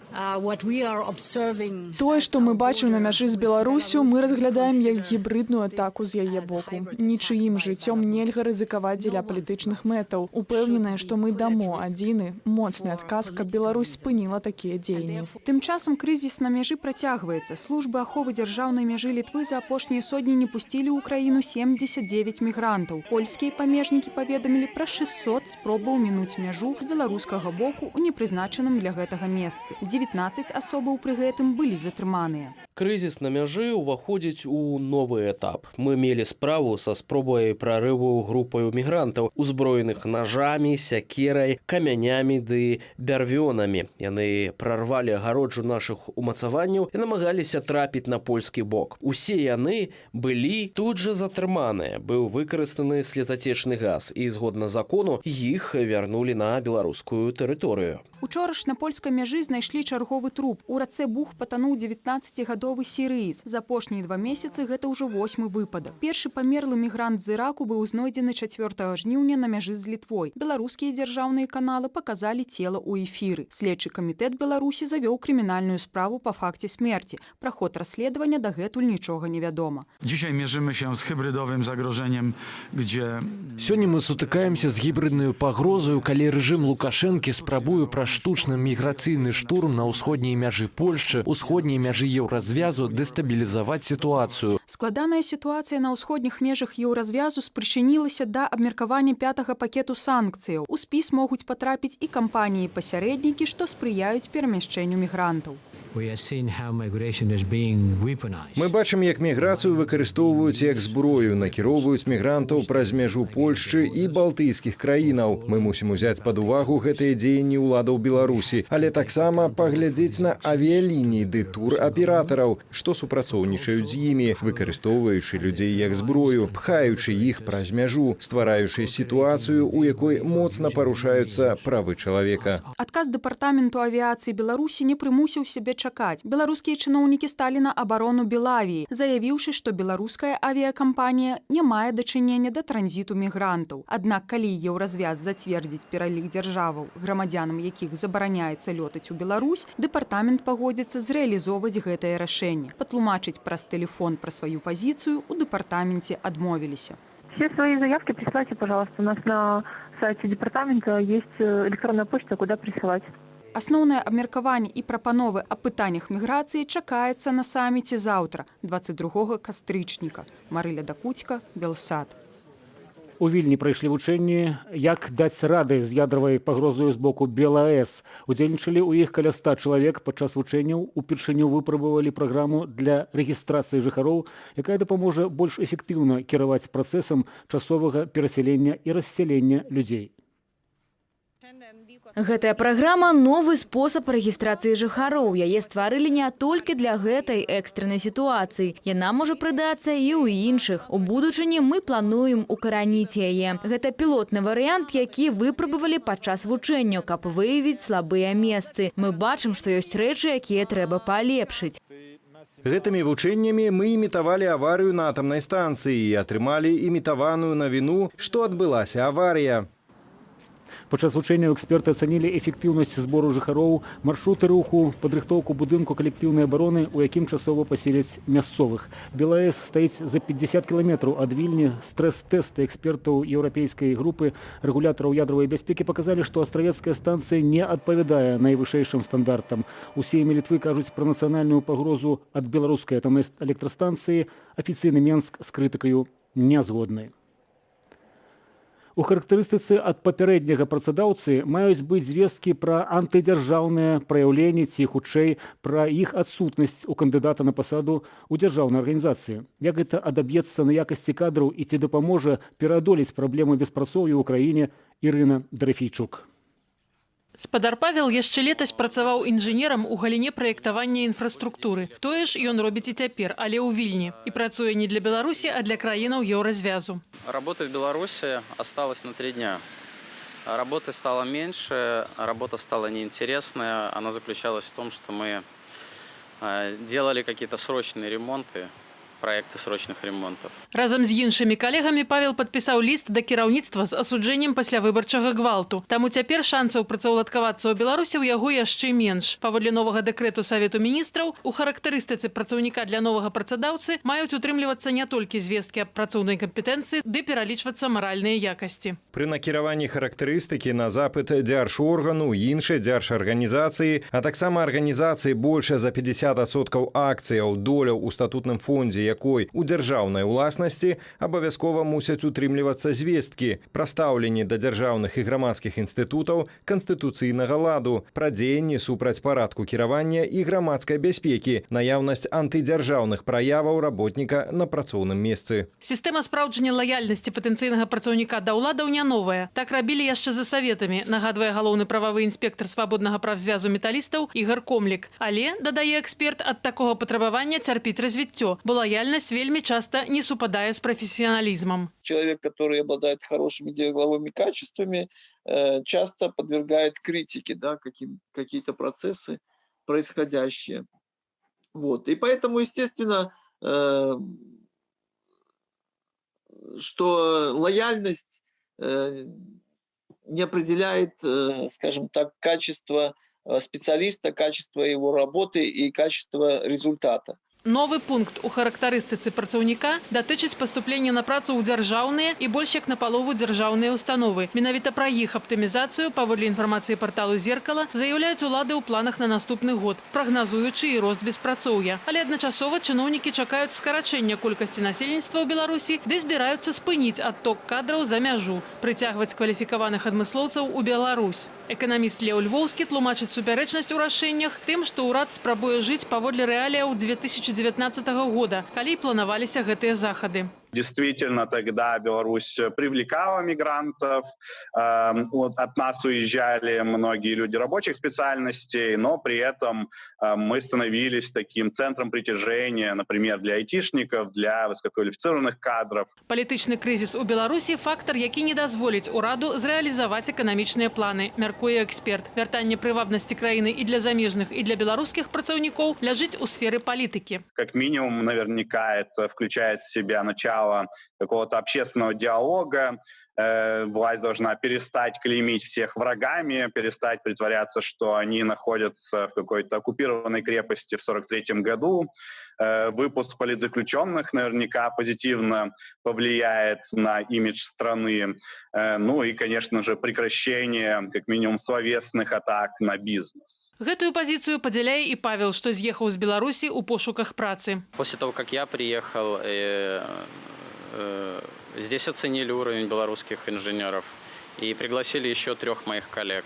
Тое, што мы бачым на мяжы з Беларусю, мы разглядаем як гібридную атаку з яе боку. Нічыім жыццём нельга рызыкаваць дзеля палітычных мэтаў. Упэўненыя, што мы дамо адзіны моцны адказ, каб Беларусь спыніла такія дзеянні. Тым часам крызіс на мяжы працягваецца. Службы аховы дзяржаўнай мяжы Літвы за апошнія сотні не пусцілі ў краіну 79 мігрантаў. Польскія памежнікі паведамілі пра 600 спробаў мінуць мяжу з беларускага боку ў непрызначаным для гэтага месцы. 19 асобаў пры гэтым былі затрыманыя. Крызіс на мяжы ўваходзіць у новы этап. Мы мелі справу са спробай прарыву групаю мігрантаў, узброеных нажамі, сякерай, камянямі ды бярвёнамі. Яны прарвалі агароджу нашых умацаванняў і намагаліся трапіць на польскі бок. Усе яны былі тут жа затрыманыя. Быў выкарыстаны слезацечны газ і, згодна закону, іх вярнулі на беларускую тэрыторыю. Учора ж на польскай мяжы знайшлі чарговы труп. У рацэ Бух патануў 19-гадовы сірыец. За апошнія 2 месяцы гэта ўжо 8-й выпадак. Першы памерлы мігрант з Іраку быў знойдзены 4 жніўня на мяжы з Літвой. Беларускія дзяржаўныя каналы паказалі цела ў эфіры. Следчы камітэт Беларусі завёў крымінальную справу па факце смерці. Пра ход расследавання дагэтуль нічога не вядома. Dzisiaj mierzymy się z hybrydowym zagrożeniem, gdzie... Сёння мы сутыкаемся з гібриднаю пагрозаю, калі рэжым Лукашэнкі спрабуе пра штучны міграцыйны штурм на ўсходняй мяжы Польшчы, усходняй мяжы еўразвязу дэстабілізаваць сітуацыю. Складаная сітуацыя на ўсходніх межах еўразвязу спрычынілася да абмеркавання 5-га пакету санкцыяў. У спіс могуць патрапіць і кампаніі-пасярэднікі, што спрыяюць перамяшчэнню мігрантаў. Мы бачым, як міграцыю выкарыстоўваюць як зброю, накіроўваюць мігрантаў праз мяжу Польшчы і балтыйскіх краінаў. Мы мусім узяць пад увагу гэтыя дзеянні ўладаў Беларусі, але таксама паглядзець на авіялініі ды тур-аператараў, што супрацоўнічаюць з імі, выкарыстоўваючы людзей як зброю, пхаючы іх праз мяжу, ствараючы сітуацыю, у якой моцна парушаюцца правы чалавека. Адказ дэпартаменту авіяцыі Беларусі не прымусіў сябе чакаць. Беларускія чыноўнікі сталі на абарону Белавіі, заявіўшы, што беларуская авіякампанія не мае дачынення да транзіту мігрантаў. Аднак, калі еўразвяз зацвердзіць пералік дзяржаваў, грамадзянам якіх забараняецца лётаць у Беларусь, дэпартамент пагодзіцца зрэалізоўваць гэтае рашэнне. Патлумачыць праз тэлефон пра сваю пазіцыю ў дэпартаменце адмовіліся. Все свои заявки присылайте, пожалуйста. У нас на сайте департамента есть электронная почта, куда присылать. Асноўнае абмеркаванне і прапановы аб пытаннях міграцыі чакаецца на саміце заўтра, 22 кастрычніка. Марыля Дакуцька, Белсат. У Вільні прайшлі вучэнні, як даць рады з ядравай пагрозою з боку БелАЭС. Удзельнічалі ў іх каля 100 чалавек. Падчас вучэнняў упершыню выпрабавалі праграму для рэгістрацыі жыхароў, якая дапаможа больш эфектыўна кіраваць працэсам часовага перасялення і рассялення людзей. Гэтая праграма – новы спосаб рэгістрацыі жыхароў. Яе стварылі не толькі для гэтай экстрэннай сітуацыі. Яна можа прыдацца і ў іншых. У будучыні мы плануем укараніць яе. Гэта пілотны варыянт, які выпрабавалі падчас вучэнняў, каб выявіць слабыя месцы. Мы бачым, што ёсць рэчы, якія трэба палепшыць. Гэтымі вучэннямі мы імітавалі аварыю на атамнай станцыі і атрымалі імітаваную навіну, што адбылася аварыя. Падчас вучэнняў эксперты ацанілі эфектыўнасць збору жыхароў, маршруты руху, падрыхтоўку будынку калектыўнай абароны, у якім часова паселяць мясцовых. БелАЭС стаіць за 50 кіламетраў ад Вільні. Стрэс-тэсты экспертаў еўрапейскай групы рэгулятараў ядравай бяспекі паказалі, што астравецкая станцыя не адпавядае найвышэйшым стандартам. У Сейме Літвы кажуць пра нацыянальную пагрозу ад беларускай атамнай электрастанцыі. Афіцыйны Менск з крытыкаю не згодны. У характарыстыцы ад папярэдняга працадаўцы маюць быць звесткі пра антыдзяржаўныя праяўленні ці, хутчэй, пра іх адсутнасць у кандыдата на пасаду ў дзяржаўнай арганізацыі. Як гэта адаб'ецца на якасці кадраў і ці дапаможа пераадолець праблемы беспрацоўя ў краіне, Ірына Дарафейчук. Спадар Павел яшчэ летась працаваў інжынерам у галіне праектавання інфраструктуры. Тое ж ён робіць і цяпер, але ў Вільні. І працуе не для Беларусі, а для краінаў еўразвязу. Работа в Беларуси осталась на 3 дня. Работы стало меньше, работа стала неинтересная. Она заключалась в том, что мы делали какие-то срочные ремонты, проекты срочных ремонтов. Разам з іншымі калегамі Павел падпісаў ліст да кіраўніцтва з асуджэннем паслявыбарчага гвалту. Таму цяпер шансаў працаўладкавацца ў Беларусі ў яго яшчэ менш. Паводле новага дэкрэту Савету міністраў, у характарыстыцы працаўніка для новага працадаўцы маюць утрымлівацца не толькі звесткі аб працоўнай кампетэнцыі, ды пералічвацца маральныя якасці. Пры накіраванні характарыстыкі на запыт дзяржоргану, іншай дзяржарганізацыі, а таксама арганізацыі больше за 50% акцыяў, доляў у статутным фондзе, якой у дзяржаўнай уласнасці абавязкова мусяць утрымлівацца звесткі пра стаўленне да дзяржаўных і грамадскіх інстытутаў канстытуцыйнага ладу, пра дзеянні супраць парадку кіравання і грамадскай бяспекі, наяўнасць антыдзяржаўных праяваў работніка на працоўным месцы. Сістэма спраўджання лаяльнасці патэнцыйнага працаўніка да ўладаў не новая. Так рабілі яшчэ за саветамі, нагадвае галоўны прававы інспектар свабоднага правзвязу металістаў Ігар Комлік. Але, дадае эксперт, ад такога патрабавання цярпіць развіццё, бо лояльность вельми часто не совпадает с профессионализмом. Человек, который обладает хорошими деловыми качествами, часто подвергает критике, да, какие-то процессы происходящие. Вот. И поэтому, естественно, что лояльность не определяет, скажем так, качество специалиста, качество его работы и качество результата. Новы пункт у характарыстыцы працаўніка датычыць паступлення на працу ў дзяржаўныя і больш як напалову дзяржаўныя установы. Менавіта пра іх аптымізацыю, паводле інфармацыі парталу «Зеркала», заяўляюць улады ў планах на наступны год, прагназуючы і рост беспрацоўя. Але адначасова чыноўнікі чакаюць скарачэння колькасці насельніцтва ў Беларусі, ды збіраюцца спыніць адток кадраў за мяжу, прыцягваць кваліфікаваных адмыслоўцаў у Беларусь. Эканаміст Лео Львоўскі тлумачыць супярэчнасць у рашэннях тым, што ўрад спрабуе жыць паводле рэаліяў 2019 года, калі планаваліся гэтыя захады. Действительно, тогда Беларусь привлекала мигрантов, от нас уезжали многие люди рабочих специальностей, но при этом мы становились таким центром притяжения, например, для айтишников, для высококвалифицированных кадров. Палітычны крызіс у Беларусі – фактор, які не дазволіць ураду зрэалізаваць эканамічныя планы, мяркуе эксперт. Вяртанне прывабнасці краіны і для замежных, і для беларускіх працаўнікоў ляжыць у сферы палітыкі. Как минимум, наверняка, это включает в себя начало какого-то общественного диалога. Власть должна перестать клеймить всех врагами, перестать притворяться, что они находятся в какой-то оккупированной крепости в 1943 году. Выпуск политзаключенных наверняка позитивно повлияет на имидж страны. Ну и, конечно же, прекращение, как минимум, словесных атак на бизнес. Гэтую позицию падзяляе і Павел, што з'ехаў з Беларусі ў пошуках працы. После того, как я приехал, Здесь оценили уровень белорусских инженеров и пригласили еще 3 моих коллег.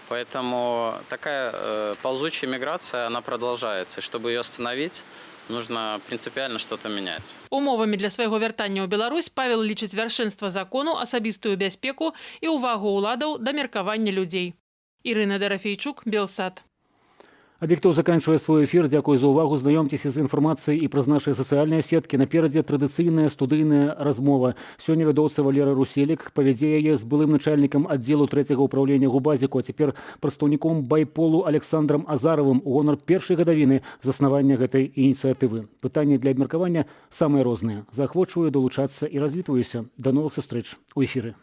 Поэтому такая ползучая миграция, она продолжается. И чтобы ее остановить, нужно принципиально что-то менять. Умовами для свайго вяртання ў Беларусь Павел лічыць вяршэнства закону, асабістую бяспеку і ўвагу ўладаў да меркавання людзей. Ірына Дарафейчук, Белсат. Объектов заканчивая свой эфир. Дякую за увагу. Знаёмьцеся з інфармацыяй і праз нашыя сацыяльныя сеткі. Наперадзе традыцыйная студыйная размова. Сёння вядоўца Валера Руселік павядзе яе з былым начальнікам аддзелу 3-го ўправлення Губазіку, а цяпер прадстаўніком байполу Александром Азаровым у гонар першай гадавіны заснавання гэтай ініцыятывы. Пытанні для абмеркавання самыя розныя. Заахвочваю далучацца і развітваюся. До новых сустрэч у эфіры.